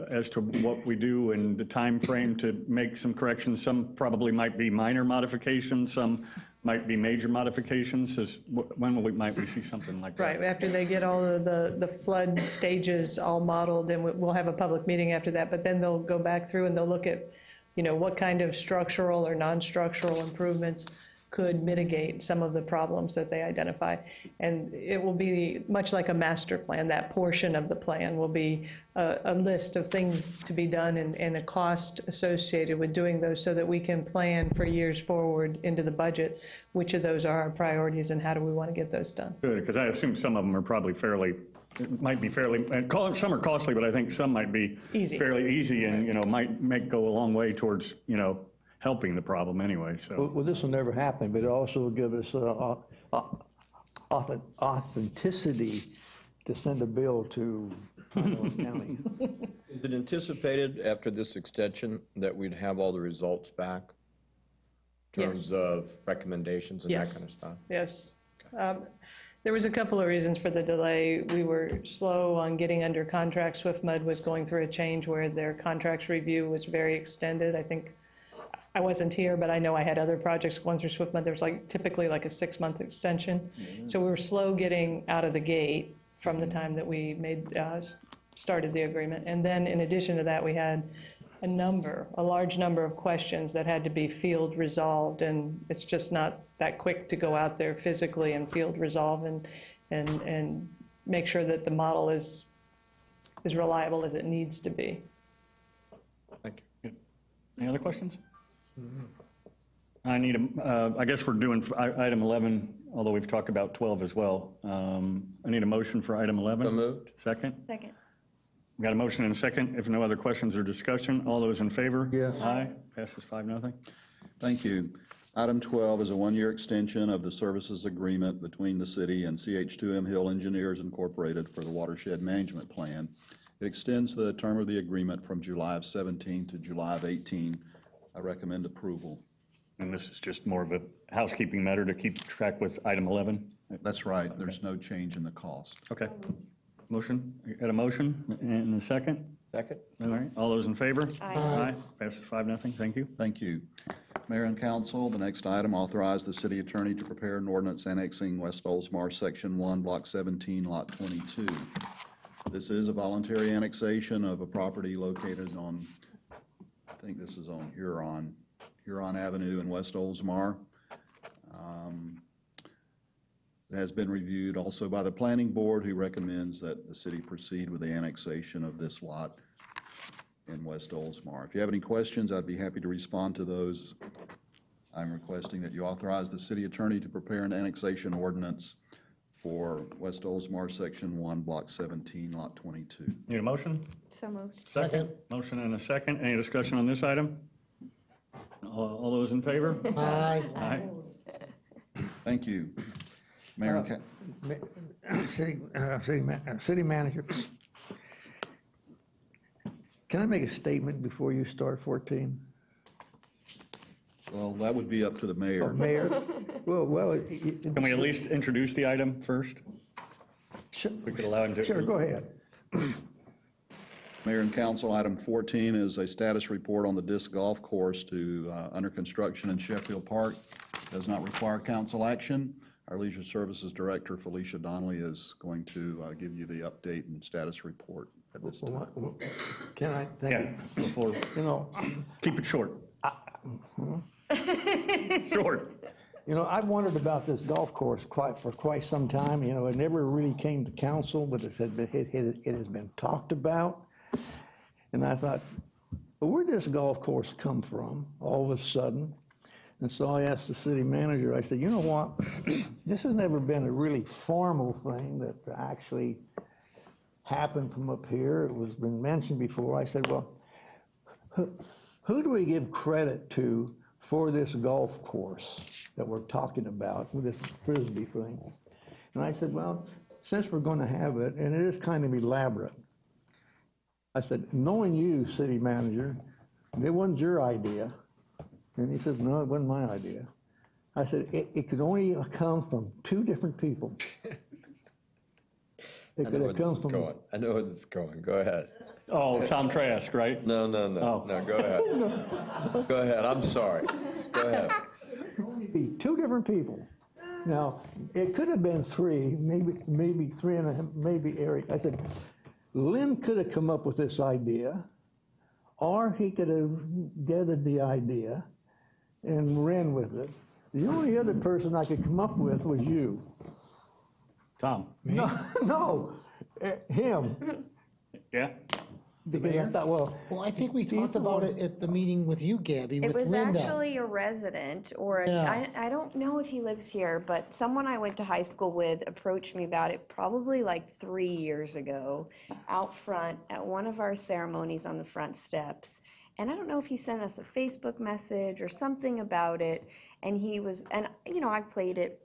as to what we do and the time frame to make some corrections? Some probably might be minor modifications, some might be major modifications. When might we see something like that? Right, after they get all of the flood stages all modeled, and we'll have a public meeting after that, but then they'll go back through and they'll look at, what kind of structural or non-structural improvements could mitigate some of the problems that they identify. And it will be much like a master plan. That portion of the plan will be a list of things to be done and a cost associated with doing those so that we can plan for years forward into the budget, which of those are our priorities and how do we want to get those done. Good, because I assume some of them are probably and some are costly, but I think some might be Easy. fairly easy and, might go a long way towards, helping the problem anyway, so. Well, this will never happen, but it also will give us authenticity to send a bill to Pinellas County. Is it anticipated after this extension that we'd have all the results back? In terms of recommendations and that kind of stuff? Yes. There was a couple of reasons for the delay. We were slow on getting under contract. Swift Mud was going through a change where their contracts review was very extended. I think I wasn't here, but I know I had other projects going through Swift Mud. There was typically a 6-month extension. So we were slow getting out of the gate from the time that we started the agreement. And then in addition to that, we had a large number of questions that had to be field resolved, and it's just not that quick to go out there physically and field resolve and make sure that the model is as reliable as it needs to be. Thank you. Good. Any other questions? I guess we're doing item 11, although we've talked about 12 as well. I need a motion for item 11. So moved. Second? Second. We got a motion and a second. If no other questions or discussion, all those in favor? Yes. Aye. Passes 5-0. Thank you. Item 12 is a one-year extension of the services agreement between the city and CH2M Hill Engineers Incorporated for the Watershed Management Plan. It extends the term of the agreement from July of 17 to July of 18. I recommend approval. And this is just more of a housekeeping matter to keep track with item 11? That's right. There's no change in the cost. Okay. Motion, got a motion and a second? Second? All right, all those in favor? Aye. Aye. Passes 5-0. Thank you. Thank you. Mayor and council, the next item, authorize the city attorney to prepare an ordinance annexing West Oldsmar, Section 1, Block 17, Lot 22. This is a voluntary annexation of a property located on, I think this is on Huron Avenue in West Oldsmar. It has been reviewed also by the planning board, who recommends that the city proceed with the annexation of this lot in West Oldsmar. If you have any questions, I'd be happy to respond to those. I'm requesting that you authorize the city attorney to prepare an annexation ordinance for West Oldsmar, Section 1, Block 17, Lot 22. Need a motion? So moved. Second. Motion and a second. Any discussion on this item? All those in favor? Aye. Aye. Thank you. Mayor and City manager, can I make a statement before you start 14? well, that would be up to the mayor. Mayor? Well. Can we at least introduce the item first? We could allow him to. Sure, go ahead. Mayor and council, item 14 is a status report on the disc golf course under construction in Sheffield Park. Does not require council action. Our Leisure Services Director, Felicia Donnelly, is going to give you the update and status report at this time. Can I? Thank Yeah, you. before, You know, keep it short. Short. You know, I've wondered about this golf course for quite some time. You know, it never really came to council, but it has been talked about. And I thought, well, where'd this golf course come from all of a sudden? And so I asked the city manager, I said, you know what? This has never been a really formal thing that actually happened from up here. It was been mentioned before. I said, well, who do we give credit to for this golf course that we're talking about, with this Frisbee thing? And I said, well, since we're going to have it, and it is kind of elaborate, I said, knowing you, city manager, it wasn't your idea. And he said, no, it wasn't my idea. I said, it could only come from two different people. It could have come from. I know where this is going. Go ahead. Oh, Tom Trask, right? No, Oh. go ahead. Go ahead. I'm sorry. Go ahead. Be two different people. Now, it could have been three, maybe three and a half, maybe Eric. I said, Lynn could have come up with this idea, or he could have gathered the idea and ran with it. The only other person I could come up with was you. Tom? No, him. Yeah? Because I thought, Well, I think we talked about it at the meeting with you, Gabby, It with was Linda. actually a resident, or Yeah. I don't know if he lives here, but someone I went to high school with approached me about it probably like 3 years ago, out front at one of our ceremonies on the front steps. And I don't know if he sent us a Facebook message or something about it. And he was, and you know, I've played it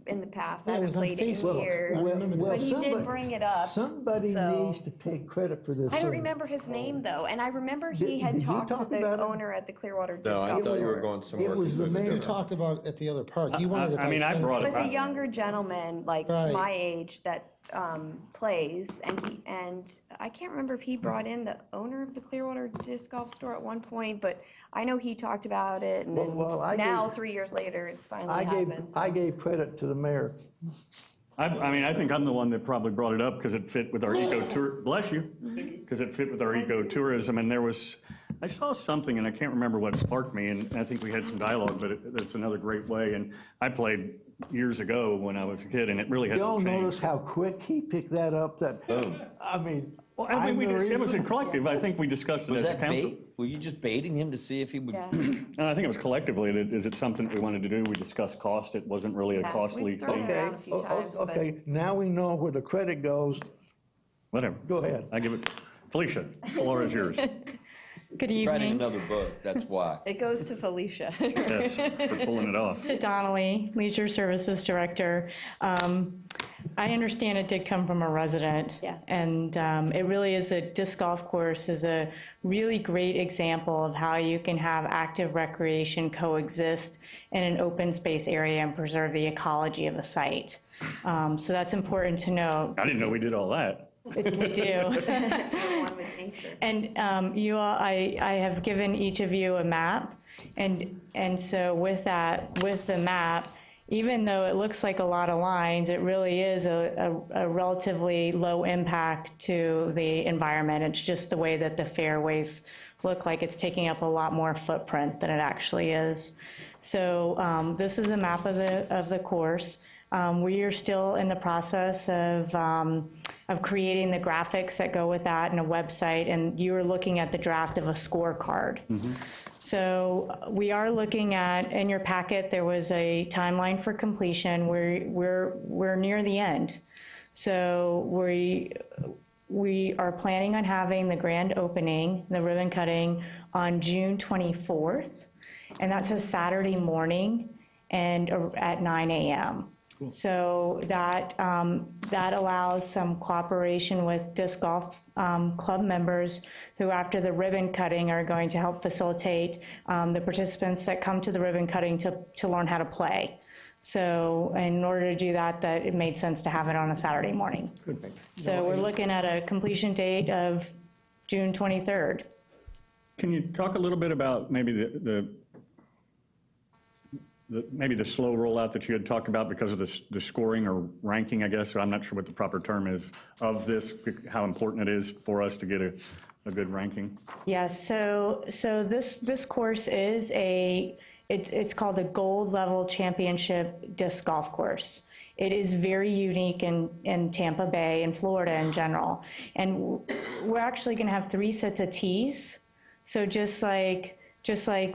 in the past. Yeah, I it haven't was on played it in Facebook. years. I remember that. But he did bring it up. Somebody so- needs to take credit for this. I don't remember his name though, and I remember he had did you talked to talk the about it? owner at the Clearwater Disc No, I Golf thought you were Course. going somewhere. It was the completely mayor. We different. talked about it at the other park. You wanted to I mean, I buy brought It it was a back. younger gentleman, like Right. my age, that plays, and I can't remember if he brought in the owner of the Clearwater Disc Golf Store at one point, but I know he talked about it, and then Well, I now, gave- 3 years later, it's finally I happened. gave credit to the mayor. I mean, I think I'm the one that probably brought it up because it fit with our eco-tour, bless you, because it fit with our eco-tourism, and there was, I saw something, and I can't remember what sparked me, and I think we had some dialogue, but it's another great way, and I played years ago when I was a kid, and it really Y'all hasn't notice changed. how quick he picked that up, I mean. Well, I mean, it was a unbelievable. collective, I think we discussed it Was as a that council. bait? Were you just baiting him to see if he would? Yeah. And I think it was collectively, that is it something that we wanted to do? We discussed cost, it wasn't really a Yeah, costly we've thrown thing. it Okay, around a few times, but- okay, now we know where the credit goes. Whatever. Go ahead. I give it, Felicia, the floor is yours. Good Writing evening. another book, that's why. It goes to Felicia. Yes, for pulling it off. Donnelly, Leisure Services Director. I understand it did come from a resident. Yeah. And it really is, a disc golf course is a really great example of how you can have active recreation coexist in an open space area and preserve the ecology of a site. So that's important to know. I didn't know we did all that. We do. One with nature. And you all, I have given each of you a map, and so with that, with the map, even though it looks like a lot of lines, it really is a relatively low impact to the environment. It's just the way that the fairways look like it's taking up a lot more footprint than it actually is. So this is a map of the course. We are still in the process of creating the graphics that go with that and a website, and you are looking at the draft of a scorecard. So we are looking at, in your packet, there was a timeline for completion. We're near the end. So we are planning on having the grand opening, the ribbon cutting, on June 24th, and that's a Saturday morning and at 9 a.m. So that allows some cooperation with disc golf club members who, after the ribbon cutting, are going to help facilitate the participants that come to the ribbon cutting to learn how to play. So in order to do that, it made sense to have it on a Saturday morning. So we're looking at a completion date of June 23rd. Can you talk a little bit about maybe maybe the slow rollout that you had talked about because of the scoring or ranking, I guess? I'm not sure what the proper term is of this, how important it is for us to get a good ranking. Yes, so this course is it's called a gold level championship disc golf course. It is very unique in Tampa Bay and Florida in general. And we're actually gonna have 3 sets of tees. So just like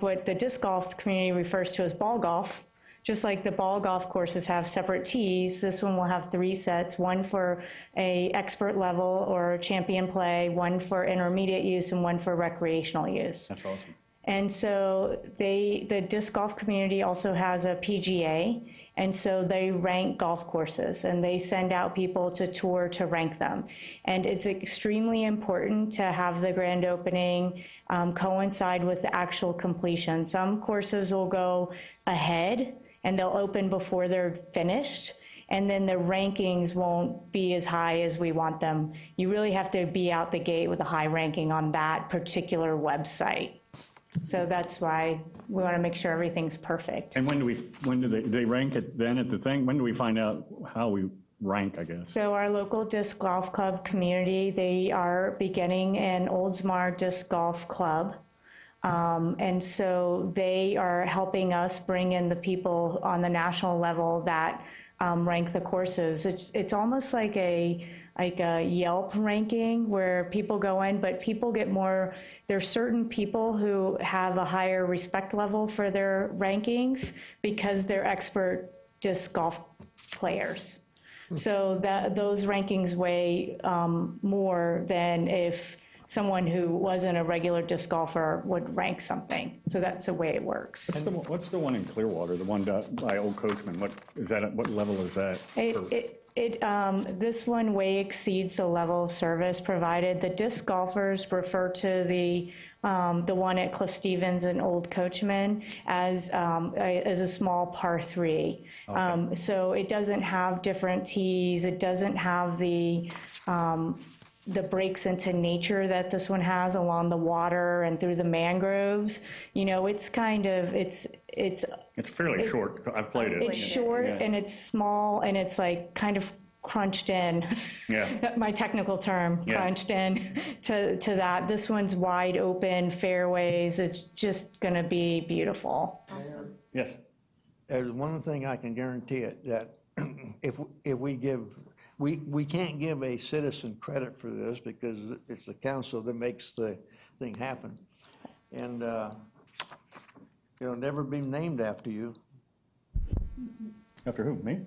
what the disc golf community refers to as ball golf, just like the ball golf courses have separate tees, this one will have 3 sets, one for a expert level or champion play, one for intermediate use, and one for recreational use. That's awesome. And so the disc golf community also has a PGA, and so they rank golf courses, and they send out people to tour to rank them. And it's extremely important to have the grand opening coincide with the actual completion. Some courses will go ahead, and they'll open before they're finished, and then the rankings won't be as high as we want them. You really have to be out the gate with a high ranking on that particular website. So that's why we want to make sure everything's perfect. And when do they rank it then at the thing? When do we find out how we rank, I guess? So our local disc golf club community, they are beginning an Oldsmar disc golf club. And so they are helping us bring in the people on the national level that rank the courses. It's almost like a Yelp ranking where people go in, but people get more, there's certain people who have a higher respect level for their rankings because they're expert disc golf players. So those rankings weigh more than if someone who wasn't a regular disc golfer would rank something. So that's the way it works. What's the one in Clearwater, the one by Old Coachman? What level is that? This one way exceeds the level of service provided. The disc golfers refer to the one at Cliff Stevens and Old Coachman as a small par 3. Okay. So it doesn't have different tees. It doesn't have the breaks into nature that this one has along the water and through the mangroves. You know, it's kind of, it's fairly short. I've played it. It's short, yeah. And it's small, and it's like kind of crunched in. Yeah. My technical term, yeah. Crunched in to that. This one's wide open, fairways. It's just gonna be beautiful. Awesome. Yes. There's one thing I can guarantee it, that if we give, we can't give a citizen credit for this because it's the council that makes the thing happen. And it'll never be named after you. After who, me?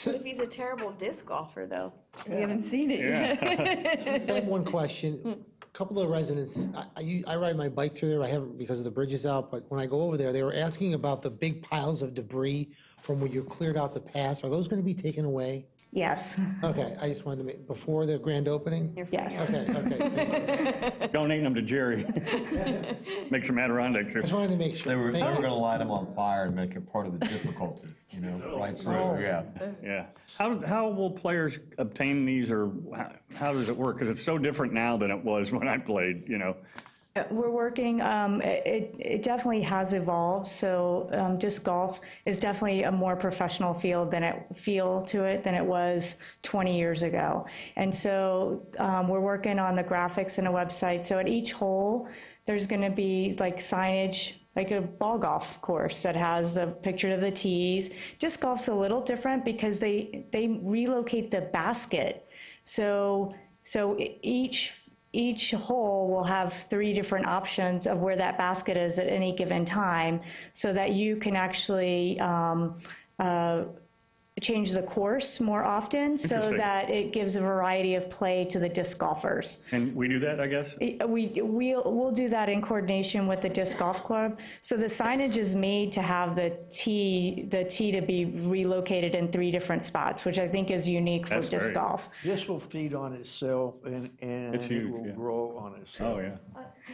What if he's a terrible disc golfer, though? We haven't seen it I have one question. A couple of residents, I ride my bike through there, I haven't because of the bridges out, but when I go over there, they were asking about the big piles of debris from when you cleared out the pass. Are those going to be taken away? Yes. Okay, I just wanted to make, before the grand opening? Yes. Okay. Donating them to Jerry. Make some Adirondack Just trips. wanted to make sure. They were Thank you. gonna light them on fire and make it part of the difficulty, right through, yeah. Yeah. How will players obtain these, or how does it work? Because it's so different now than it was when I played, We're working, it definitely has evolved, so disc golf is definitely a more professional feel to it than it was 20 years ago. And so we're working on the graphics and a website, so at each hole, there's gonna be like signage, like a ball golf course that has a picture of the tees. Disc golf's a little different because they relocate the basket. So each hole will have 3 different options of where that basket is at any given time, so that you can actually change the course more often, so Interesting. that it gives a variety of play to the disc golfers. And we do that, I guess? We'll do that in coordination with the disc golf club. So the signage is made to have the tee to be relocated in 3 different spots, which I think is unique for That's disc great. golf. This will feed on itself and It's huge, it will yeah. grow on itself. Oh, yeah.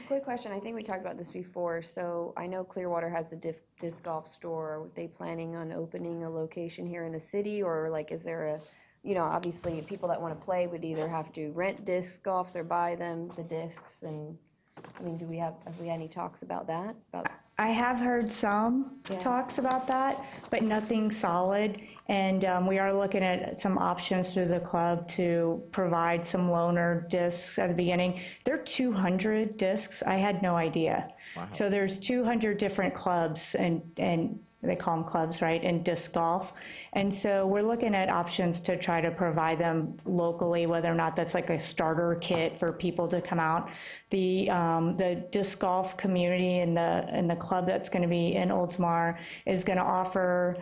Quick question, I think we talked about this before, so I know Clearwater has the disc golf store. Are they planning on opening a location here in the city, or like, is there a, obviously, people that want to play would either have to rent disc golfs or buy them, the discs, and, I mean, have we had any talks about that? I have heard some talks about that, but nothing solid. And we are looking at some options through the club to provide some loaner discs at the beginning. There are 200 discs. I had no idea. Wow. So there's 200 different clubs, and they call them clubs, right, in disc golf. And so we're looking at options to try to provide them locally, whether or not that's like a starter kit for people to come out. The disc golf community and the club that's going to be in Oldsmar is going to offer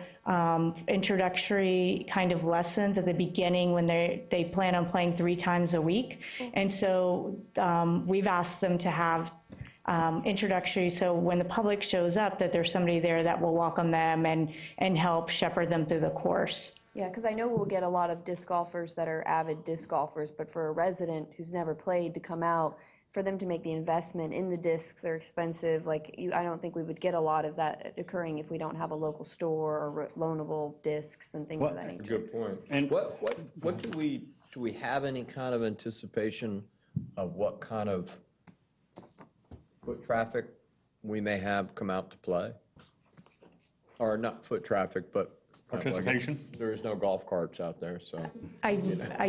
introductory kind of lessons at the beginning when they plan on playing 3 times a week. And so we've asked them to have introductory, so when the public shows up, that there's somebody there that will welcome them and help shepherd them through the course. Yeah, because I know we'll get a lot of disc golfers that are avid disc golfers, but for a resident who's never played to come out, for them to make the investment in the discs, they're expensive. Like, I don't think we would get a lot of that occurring if we don't have a local store or loanable discs and things of that nature. Good point. And what do we have any kind of anticipation of what kind of foot traffic we may have come out to play? Or not foot traffic, but participation? There is no golf carts out there, so. I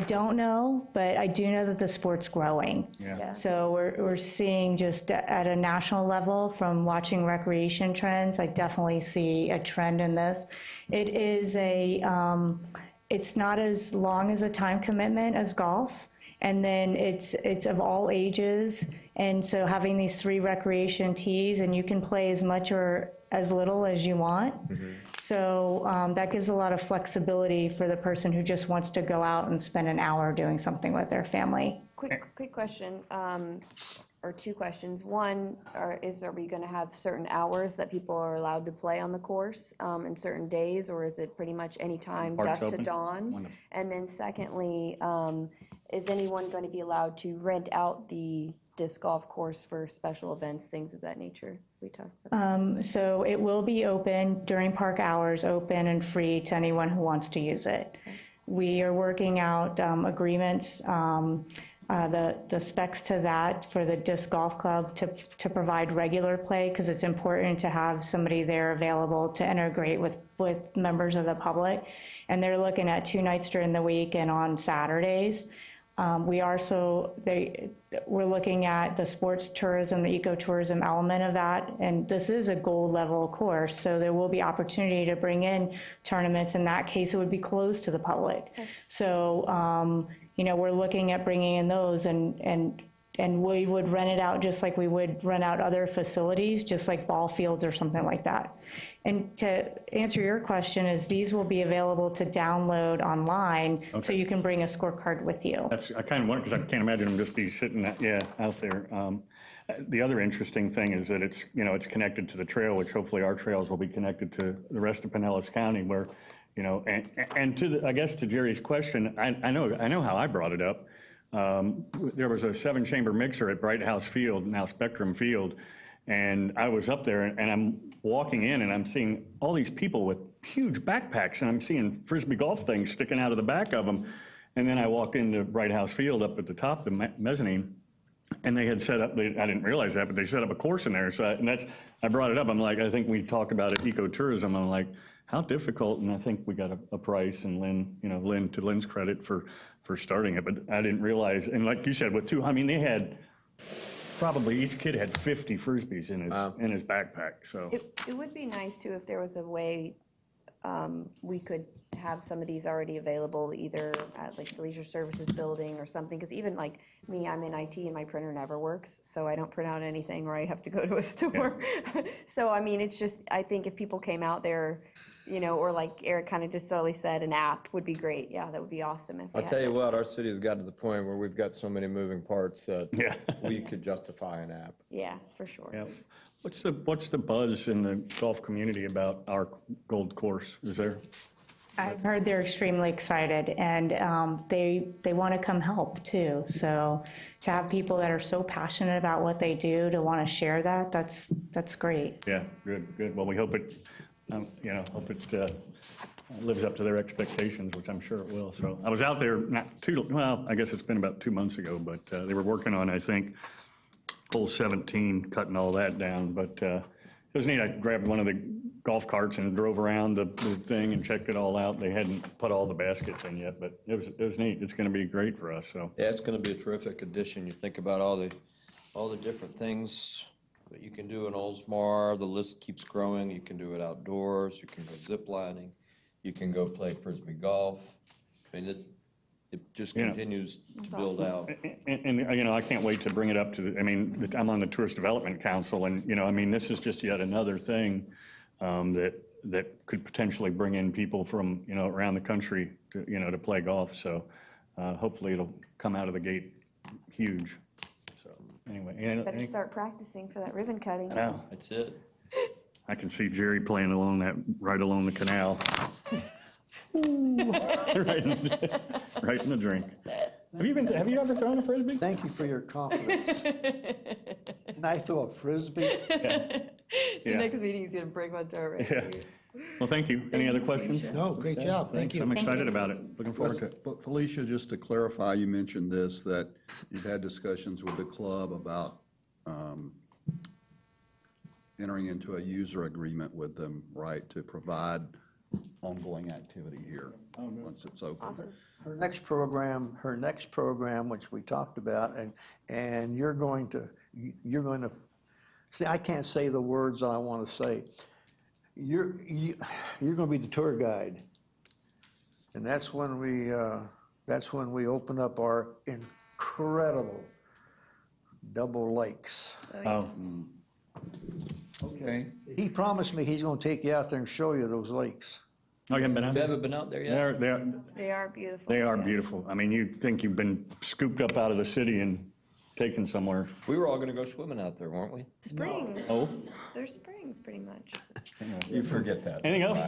don't know, but I do know that the sport's growing. Yeah. So we're seeing just at a national level, from watching recreation trends, I definitely see a trend in this. It is it's not as long as a time commitment as golf, and then it's of all ages. And so having these 3 recreation tees, and you can play as much or as little as you want. Mm-hmm. So that gives a lot of flexibility for the person who just wants to go out and spend an hour doing something with their family. Quick question, or 2 questions. One, are we going to have certain hours that people are allowed to play on the course in certain days, or is it pretty much any time, dusk to dawn? And then secondly, is anyone going to be allowed to rent out the disc golf course for special events, things of that nature? We talked about So it will be open during park hours, open and free to anyone who wants to use it. Okay. We are working out agreements, the specs to that for the disc golf club to provide regular play, because it's important to have somebody there available to integrate with members of the public. And they're looking at 2 nights during the week and on Saturdays. We're looking at the sports tourism, the ecotourism element of that, and this is a gold level course, so there will be opportunity to bring in tournaments. In that case, it would be closed to the public. Okay. So, we're looking at bringing in those and we would rent it out just like we would rent out other facilities, just like ball fields or something like that. And to answer your question is these will be available to download online, so you can bring a scorecard with you. I kind of wonder, because I can't imagine them just be sitting, out there. The other interesting thing is that it's connected to the trail, which hopefully our trails will be connected to the rest of Pinellas County, where, and I guess to Jerry's question, I know how I brought it up. There was a 7-chamber mixer at Bright House Field, now Spectrum Field, and I was up there, and I'm walking in, and I'm seeing all these people with huge backpacks, and I'm seeing Frisbee golf things sticking out of the back of them. And then I walked into Bright House Field up at the top, the mezzanine, and they had set up, I didn't realize that, but they set up a course in there. So I brought it up. I'm like, I think we talk about it, ecotourism. I'm like, how difficult? And I think we got a price, and Lynn, to Lynn's credit for starting it, but I didn't realize, and like you said, they had, probably each kid had 50 Frisbees in his backpack, so. It would be nice too if there was a way we could have some of these already available, either at like the Leisure Services building or something, because even like me, I'm in IT and my printer never works, so I don't print out anything, or I have to go to a store. Yeah. So it's just, I think if people came out there, or like Eric kind of just slowly said, an app would be great. Yeah, that would be awesome. I'll tell you what, our city has gotten to the point where we've got so many moving parts that we could justify an app. Yeah, for sure. Yeah. What's the buzz in the golf community about our Gold Course? Is there? I've heard they're extremely excited, and they want to come help too. So to have people that are so passionate about what they do to want to share that's great. Yeah, good. Well, we hope it lives up to their expectations, which I'm sure it will. So I was out there I guess it's been about 2 months ago, but they were working on, I think, hole 17, cutting all that down. But it was neat. I grabbed one of the golf carts and drove around the thing and checked it all out. They hadn't put all the baskets in yet, but it was neat. It's going to be great for us. So yeah, it's going to be a terrific addition. You think about all the different things that you can do in Oldsmar. The list keeps growing. You can do it outdoors. You can go zip lining. You can go play Frisbee golf. It just continues to build out. And I can't wait to bring it up to I'm on the Tourist Development Council, and this is just yet another thing that could potentially bring in people from around the country to play golf. So hopefully it'll come out of the gate huge. So anyway, better start practicing for that ribbon cutting. Wow, that's it. I can see Jerry playing right along the canal. right in the drink. Have you ever thrown a Frisbee? Thank you for your confidence. Can I throw a Frisbee? The next meeting is going to bring one throw right here. Well, thank you. Any other questions? No, great job. Thank you. I'm excited about it. Looking forward to it. But Felicia, just to clarify, you mentioned this, that you've had discussions with the club about entering into a user agreement with them, right, to provide ongoing activity here once it's open. Awesome. Her next program, which we talked about, and you're going to see, I can't say the words I want to say. You're going to be the tour guide, and that's when we open up our incredible double lakes. Oh. Okay. He promised me he's going to take you out there and show you those lakes. Oh, you haven't been out there? You haven't been out there yet? They are beautiful. They are beautiful. You'd think you've been scooped up out of the city and taken somewhere. We were all going to go swimming out there, weren't we? Springs. Oh. They're springs, pretty much. You forget that. Anything else?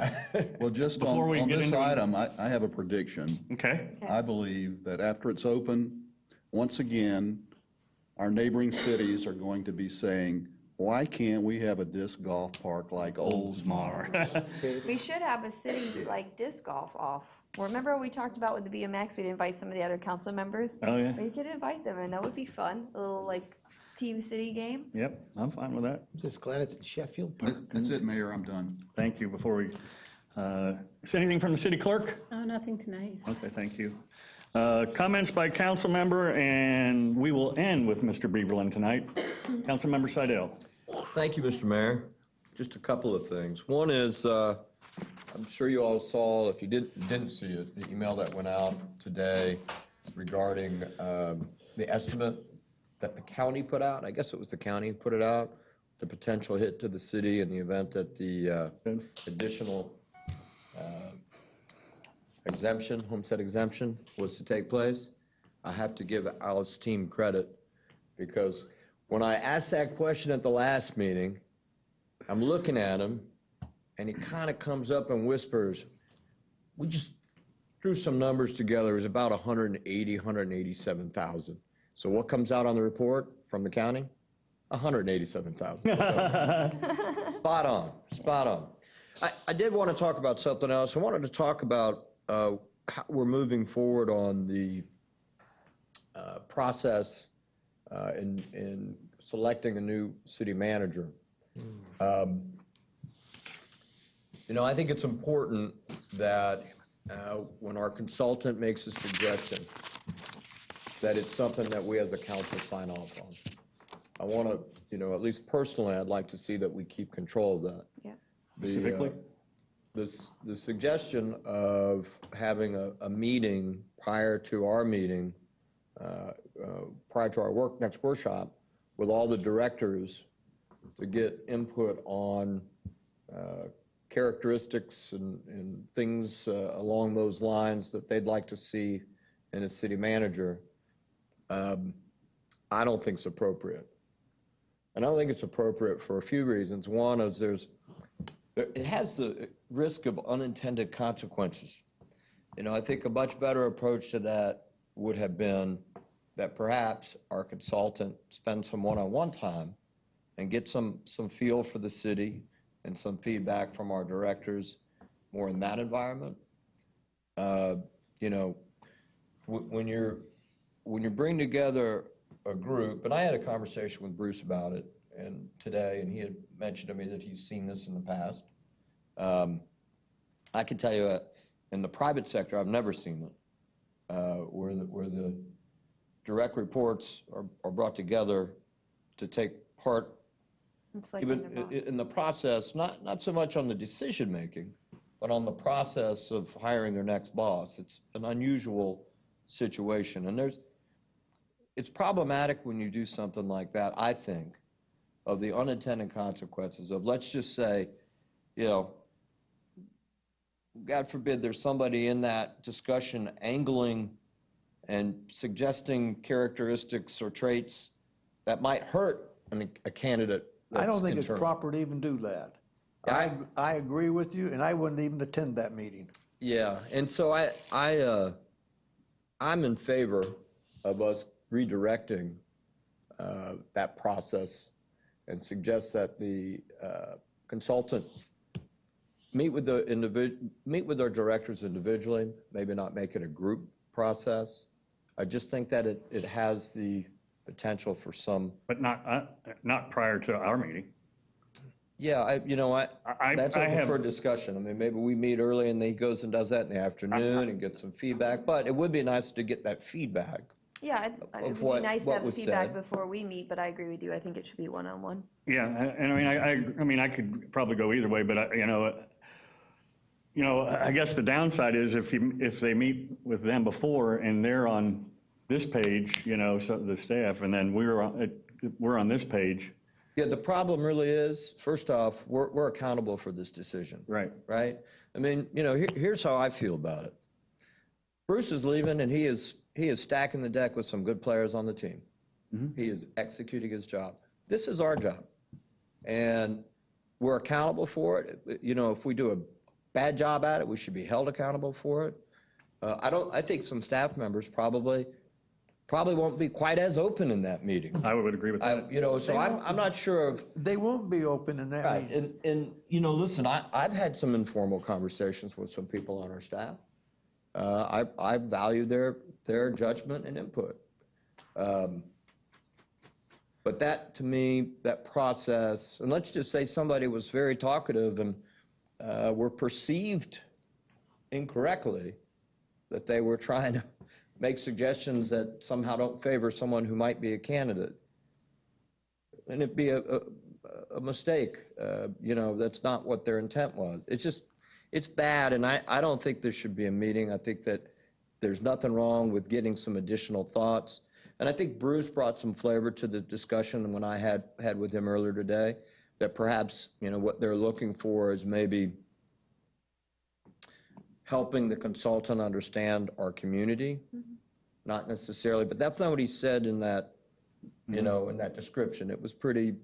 Well, just Before we on get this into it. item, I have a prediction. Okay. I believe that after it's open, once again, our neighboring cities are going to be saying, why can't we have a disc golf park like Oldsmar? We should have a city like disc golf off. Well, remember we talked about with the BMX, we'd invite some of the other council members? Oh, yeah. We could invite them, and that would be fun. A little like team city game. Yep, I'm fine with that. Just glad it's in Sheffield Park. That's it, Mayor, I'm done. Thank you. Before we, is anything from the city clerk? Oh, nothing tonight. Okay, thank you. Comments by council member, and we will end with Mr. Beaverland tonight. Council member Seidel. Thank you, Mr. Mayor. Just a couple of things. One is, I'm sure you all saw, if you didn't see it, the email that went out today regarding the estimate that the county put out. I guess it was the county who put it out, the potential hit to the city in the event that the additional exemption, homestead exemption, was to take place. I have to give Alice's team credit, because when I asked that question at the last meeting, I'm looking at him, and he kind of comes up and whispers, we just threw some numbers together. It was about 187,000. So what comes out on the report from the county? 187,000. So, spot on, spot on. I did want to talk about something else. I wanted to talk about how we're moving forward on the process in selecting a new city manager. I think it's important that when our consultant makes a suggestion, that it's something that we as a council sign off on. I want to, at least personally, I'd like to see that we keep control of that. Yeah. Specifically? The suggestion of having a meeting prior to our meeting, prior to our next workshop, with all the directors to get input on characteristics and things along those lines that they'd like to see in a city manager, I don't think it's appropriate. And I don't think it's appropriate for a few reasons. One is it has the risk of unintended consequences. I think a much better approach to that would have been that perhaps our consultant spend some one-on-one time and get some feel for the city and some feedback from our directors more in that environment. When you bring together a group, and I had a conversation with Bruce about it today, and he had mentioned to me that he's seen this in the past. I can tell you, in the private sector, I've never seen it, where the direct reports are brought together to take part It's like even being a boss. in the process, not so much on the decision-making, but on the process of hiring their next boss. It's an unusual situation, and it's problematic when you do something like that, I think, of the unintended consequences of, let's just say, God forbid there's somebody in that discussion angling and suggesting characteristics or traits that might hurt a candidate. I don't think that's it's internal. proper to even do that. I agree with you, and I wouldn't even attend that meeting. Yeah, and so I'm in favor of us redirecting that process and suggest that the consultant meet with our directors individually, maybe not make it a group process. I just think that it has the potential for some. But not prior to our meeting. Yeah, that's a preferred discussion. I mean, maybe we meet early and then he goes and does that in the afternoon and gets some feedback, but it would be nice to get that feedback. Yeah, it would be nice to have the feedback before we meet, but I agree with you. I think it should be one-on-one. Yeah, and I could probably go either way, but I guess the downside is if they meet with them before and they're on this page, so the staff, and then we're on this page. Yeah, the problem really is, first off, we're accountable for this decision. Right. Right? I mean, here's how I feel about it. Bruce is leaving, and he is stacking the deck with some good players on the team. Mm-hmm. He is executing his job. This is our job, and we're accountable for it. If we do a bad job at it, we should be held accountable for it. I think some staff members probably won't be quite as open in that meeting. I would agree with that. So I'm not sure of. They won't be open in that meeting. And listen, I've had some informal conversations with some people on our staff. I value their judgment and input. But that, to me, that process, and let's just say somebody was very talkative and were perceived incorrectly, that they were trying to make suggestions that somehow don't favor someone who might be a candidate. And it'd be a mistake, that's not what their intent was. It's bad, and I don't think there should be a meeting. I think that there's nothing wrong with getting some additional thoughts. And I think Bruce brought some flavor to the discussion when I had with him earlier today, that perhaps, what they're looking for is maybe helping the consultant understand our community, not necessarily, but that's not what he said in that, in that description. It was pretty,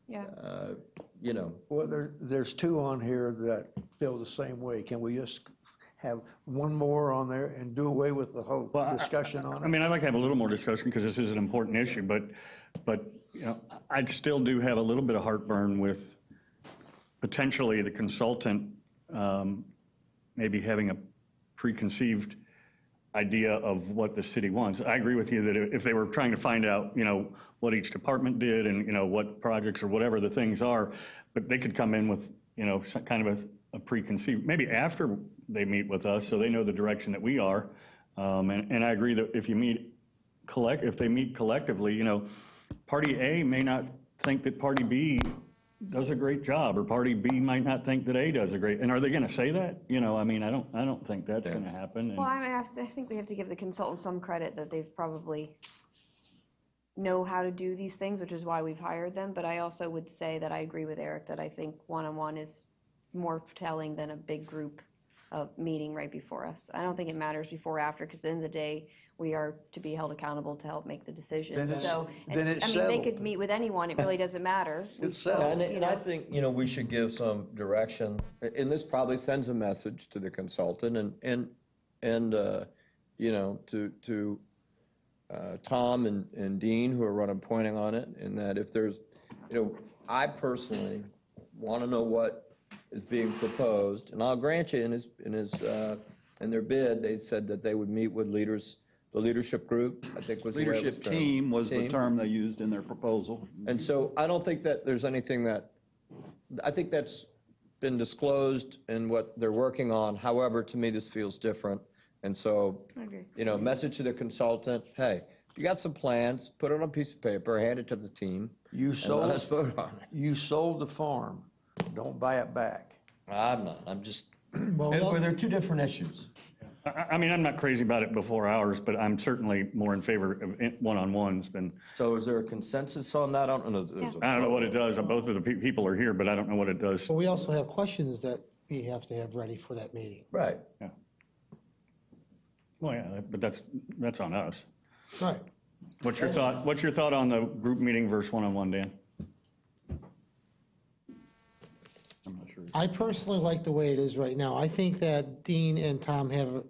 Well, there's two on here that feel the same way. Can we just have one more on there and do away with the whole discussion on it? I mean, I'd like to have a little more discussion because this is an important issue, but I still do have a little bit of heartburn with potentially the consultant maybe having a preconceived idea of what the city wants. I agree with you that if they were trying to find out, what each department did and, what projects or whatever the things are, but they could come in with, some kind of a preconceived, maybe after they meet with us, so they know the direction that we are. And I agree that if they meet collectively, Party A may not think that Party B does a great job, or Party B might not think that A does a great, and are they gonna say that? I mean, I don't think that's gonna happen. Well, I think we have to give the consultants some credit that they've probably know how to do these things, which is why we've hired them. But I also would say that I agree with Eric that I think one-on-one is more telling than a big group of meeting right before us. I don't think it matters before or after, because at the end of the day, we are to be held accountable to help make the decision. Then it's they could settled. meet with anyone, it really doesn't matter. It's settled. And I think, we should give some direction, and this probably sends a message to the consultant and to Tom and Dean, who are running pointing on it, and that if there's, I personally want to know what is being proposed, and I'll grant you, in their bid, they said that they would meet with leaders, the leadership group, I think was the way it was Leadership termed. team was the term they used in their proposal. And so I don't think that there's anything I think that's been disclosed in what they're working on. However, to me, this feels different. And so, I agree. message to the consultant, hey, if you got some plans, put it on a piece of paper, hand it to the team, and let us vote on it. You sold the farm, don't buy it back. I'm not, I'm just, Well, they're two different issues. I mean, I'm not crazy about it before hours, but I'm certainly more in favor of one-on-ones than, So is there a consensus on that? I don't know. I don't know what it does. Both of the people are here, but I don't know what it does. But we also have questions that we have to have ready for that meeting. Right. Well, yeah, but that's on us. Right. What's your thought on the group meeting versus one-on-one, Dan? I'm not sure. I personally like the way it is right now. I think that Dean and Tom have,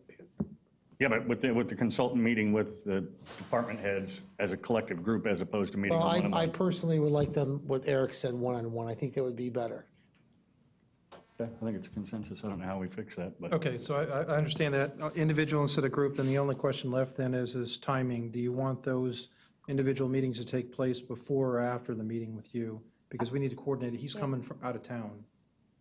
Yeah, but with the consultant meeting with the department heads as a collective group as opposed to meeting well, I one-on-one. personally would like them, what Eric said, one-on-one. I think that would be better. I think it's a consensus. I don't know how we fix that, but. Okay, so I understand that, individual instead of group, then the only question left then is timing. Do you want those individual meetings to take place before or after the meeting with you? Because we need to coordinate it. He's coming from out of town,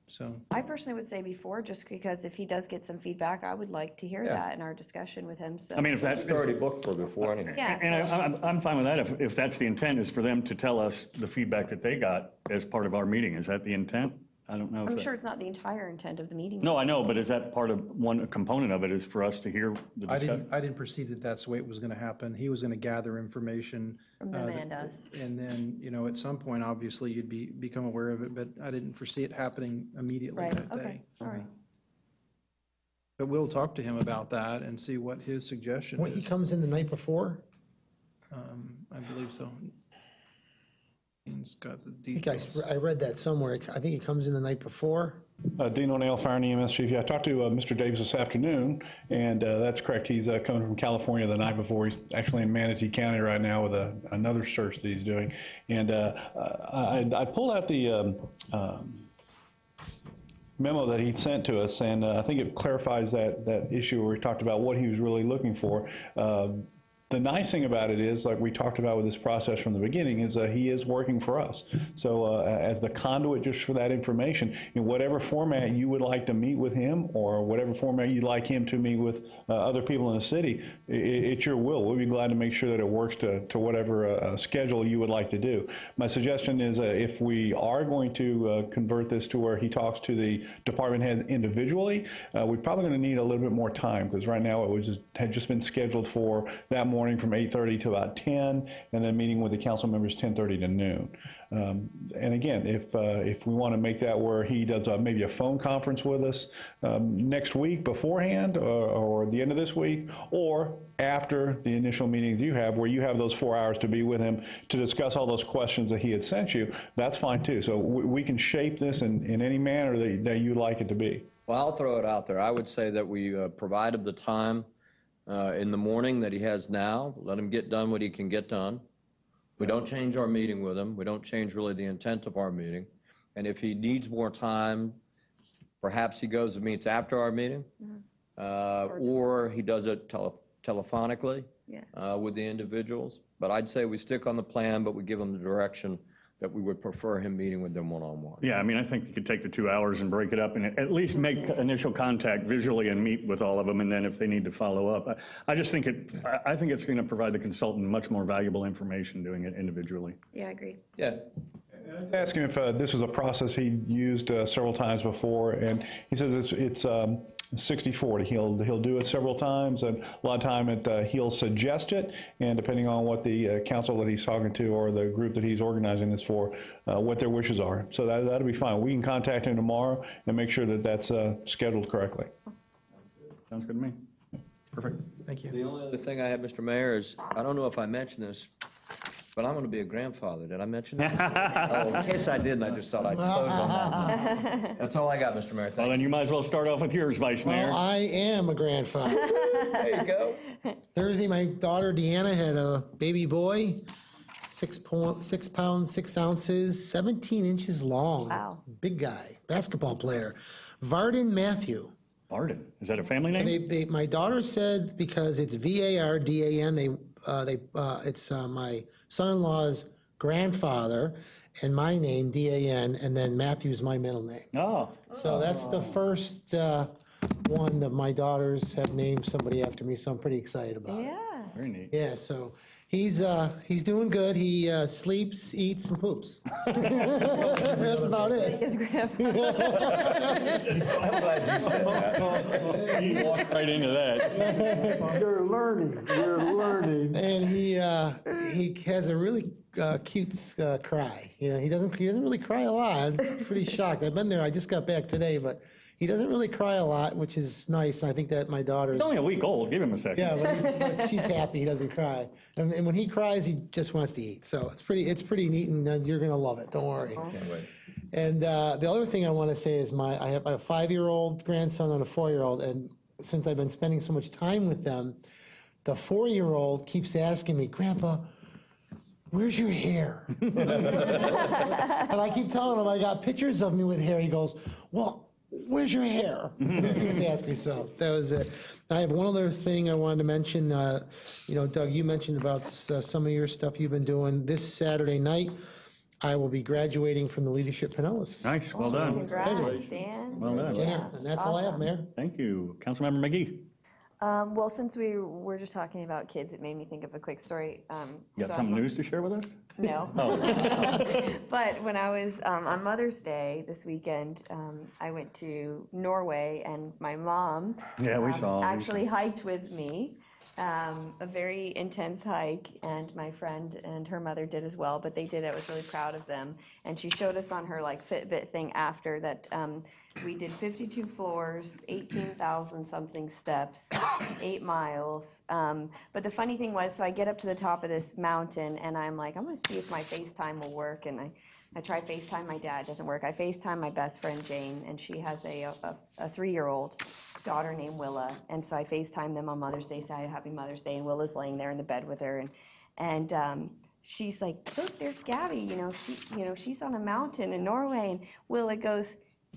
so. I personally would say before, just because if he does get some feedback, I would like to hear that in our discussion with him, so. I mean, if that's. It's already booked for before anyway. Yeah, And I'm fine with that if that's the intent, is for them to tell us the feedback that they got as part of our meeting. Is that the intent? I don't know. I'm sure it's not the entire intent of the meeting. No, I know, but is that part of one component of it is for us to hear the I discussion? didn't perceive that that's the way it was going to happen. He was going to gather information. From them and us. And then, at some point, obviously, you'd become aware of it, but I didn't foresee it happening immediately Right, that okay, day. all right. But we'll talk to him about that and see what his suggestion When he is. comes in the night before, I believe so. He's got the I think I read that somewhere. I think he comes in the night before. Dean O'Neill, Fire and EMS Chief. Yeah, I talked to Mr. Davis this afternoon, and that's correct. He's coming from California the night before. He's actually in Manatee County right now with another search that he's doing. And I pulled out the memo that he sent to us, and I think it clarifies that issue where he talked about what he was really looking for. The nice thing about it is, like we talked about with this process from the beginning, is he is working for us. So as the conduit just for that information, in whatever format you would like to meet with him, or whatever format you'd like him to meet with other people in the city, it's your will. We'll be glad to make sure that it works to whatever schedule you would like to do. My suggestion is if we are going to convert this to where he talks to the department head individually, we're probably going to need a little bit more time, because right now it had just been scheduled for that morning morning from 8:30 to about 10, and then meeting with the council members 10:30 to noon. And again, if we want to make that where he does maybe a phone conference with us next week beforehand or the end of this week, or after the initial meetings you have, where you have those 4 hours to be with him to discuss all those questions that he had sent you, that's fine too. So we can shape this in any manner that you'd like it to be. Well, I'll throw it out there. I would say that we provided the time in the morning that he has now. Let him get done what he can get done. We don't change our meeting with him. We don't change really the intent of our meeting. And if he needs more time, perhaps he goes and meets after our meeting, or he does it telephonically with the individuals. But I'd say we stick on the plan, but we give him the direction that we would prefer him meeting with them one-on-one. Yeah, I mean, I think you could take the 2 hours and break it up and at least make initial contact visually and meet with all of them, and then if they need to follow up. I just think I think it's going to provide the consultant much more valuable information doing it individually. Yeah, I agree. Yeah. Ask him if this was a process he used several times before, and he says it's 60-40. He'll do it several times, and a lot of time he'll suggest it, and depending on what the council that he's talking to or the group that he's organizing this for, what their wishes are. So that'll be fine. We can contact him tomorrow and make sure that that's scheduled correctly. Sounds good to me. Perfect. Thank you. The only other thing I have, Mr. Mayor, is I don't know if I mentioned this, but I'm going to be a grandfather. Did I mention that? Oh, in case I didn't, I just thought I'd close on that. That's all I got, Mr. Mayor. Well, then you might as well start off with yours, Vice Mayor. Well, I am a grandfather. There you go. Thursday, my daughter Deanna had a baby boy, 6 pounds, 6 ounces, 17 inches long. Wow. Big guy, basketball player. Varden Matthew. Varden, is that a family name? My daughter said because it's Vardan, it's my son-in-law's grandfather, and my name, Dan, and then Matthew's my middle name. Oh. So that's the first one that my daughters have named somebody after me, so I'm pretty excited about it. Yeah. Very neat. Yeah, so he's doing good. He sleeps, eats, and poops. That's about it. His grandpa. I'm glad you said that. You walked right into that. You're learning. And he has a really cute cry. You know, he doesn't really cry a lot. I'm pretty shocked. I've been there. I just got back today, but he doesn't really cry a lot, which is nice. I think that my daughter. He's only a week old. Give him a second. Yeah, but she's happy. He doesn't cry, and when he cries, he just wants to eat. So it's pretty neat, and you're gonna love it. Don't worry. Can't wait. And the other thing I want to say is I have a 5-year-old grandson and a 4-year-old, and since I've been spending so much time with them, the 4-year-old keeps asking me, Grandpa, where's your hair? And I keep telling him I got pictures of me with hair. He goes, well, where's your hair? He keeps asking me. So that was it. I have one other thing I wanted to mention. Doug, you mentioned about some of your stuff you've been doing. This Saturday night, I will be graduating from the Leadership Pinellas. Nice, well done. Congrats, Dan. Well done. Yeah, and that's all I have, Mayor. Thank you. Councilmember McGee. Well, since we were just talking about kids, it made me think of a quick story. You got some news to share with us? No. Oh. But when I was on Mother's Day this weekend, I went to Norway, and my mom Yeah, we saw. actually hiked with me. A very intense hike, and my friend and her mother did as well, but they did it. I was really proud of them. And she showed us on her Fitbit thing after that we did 52 floors, 18,000 something steps, 8 miles. But the funny thing was, so I get up to the top of this mountain, and I'm like, I'm gonna see if my FaceTime will work. And I try FaceTime my dad, it doesn't work. I FaceTime my best friend Jane, and she has a 3-year-old daughter named Willa, and so I FaceTime them on Mother's Day, say Happy Mother's Day, and Willa's laying there in the bed with her, and she's like, look, there's Gabby, she's on a mountain in Norway, and Willa goes,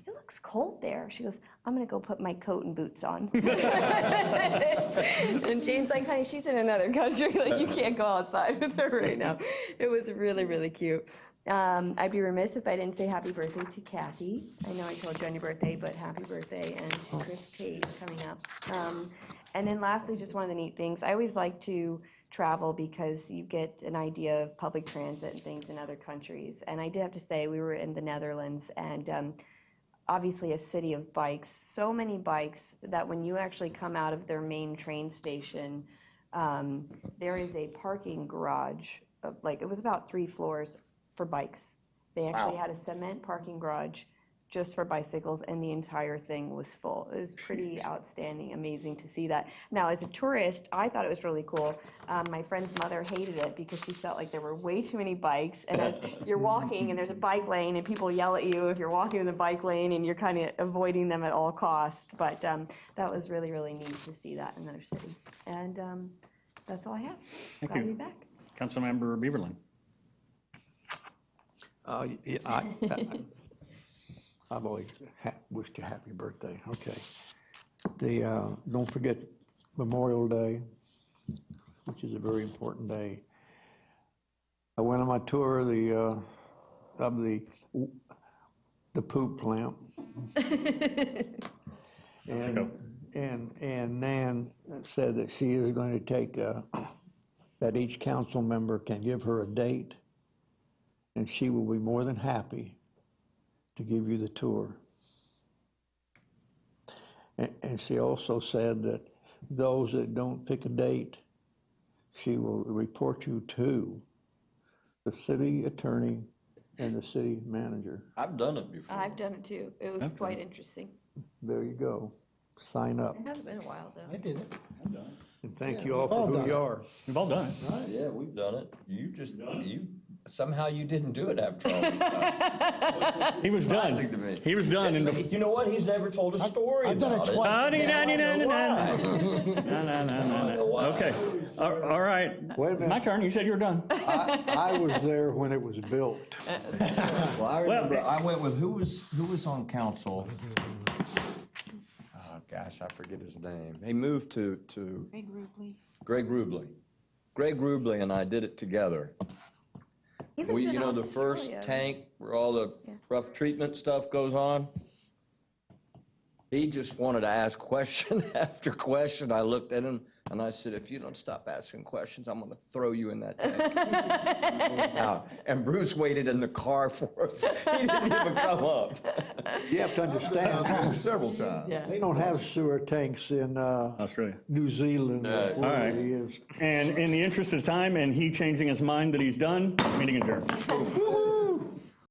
it looks cold there. She goes, I'm gonna go put my coat and boots on. And Jane's like, honey, she's in another country, you can't go outside with her right now. It was really, really cute. I'd be remiss if I didn't say happy birthday to Kathy. I know I told you on your birthday, but happy birthday, and to Chris Tate coming up. And then lastly, just one of the neat things, I always like to travel because you get an idea of public transit and things in other countries. And I did have to say, we were in the Netherlands, and obviously a city of bikes, so many bikes that when you actually come out of their main train station, there is a parking garage of, like, it was about 3 floors for bikes. They actually had a cement parking garage just for bicycles, and the entire thing was full. It was pretty outstanding, amazing to see that. Now, as a tourist, I thought it was really cool. My friend's mother hated it because she felt like there were way too many bikes, and as you're walking and there's a bike lane and people yell at you if you're walking in the bike lane and you're kind of avoiding them at all costs. But that was really, really neat to see that in another city. And that's all I have. Thank Glad to you. be back. Councilmember Beaverland. I've always wished you a happy birthday. Okay. Don't forget Memorial Day, which is a very important day. I went on my tour of the poop plant. And Nan said that she is going to take, that each council member can give her a date, and she will be more than happy to give you the tour. And she also said that those that don't pick a date, she will report you to the city attorney and the city manager. I've done it before. I've done it too. It was quite interesting. There you go. Sign up. It hasn't been a while, though. I did it. And thank you all for who you are. We've all done it. Right, yeah, we've done it. Somehow you didn't do it after all this time. He was Surprising done. to me. He was done. And You know what? He's never told a story I've done it about it. twice. Okay. All right. Wait a minute. My turn. You said you were done. I was there when it was built. Well, I remember, I went with, who was on council? Oh, gosh, I forget his name. He moved to. Greg Rubley. Greg Rubley and I did it together. He was in You know, the first Australia. tank where all the rough treatment stuff goes on? He just wanted to ask question after question. I looked at him and I said, if you don't stop asking questions, I'm going to throw you in that tank. And Bruce waited in the car for us. He didn't even come up. You have to understand, Several times. they don't have sewer tanks in Australia. New Zealand or All wherever right. it is. And in the interest of time and he changing his mind that he's done, meeting adjourned.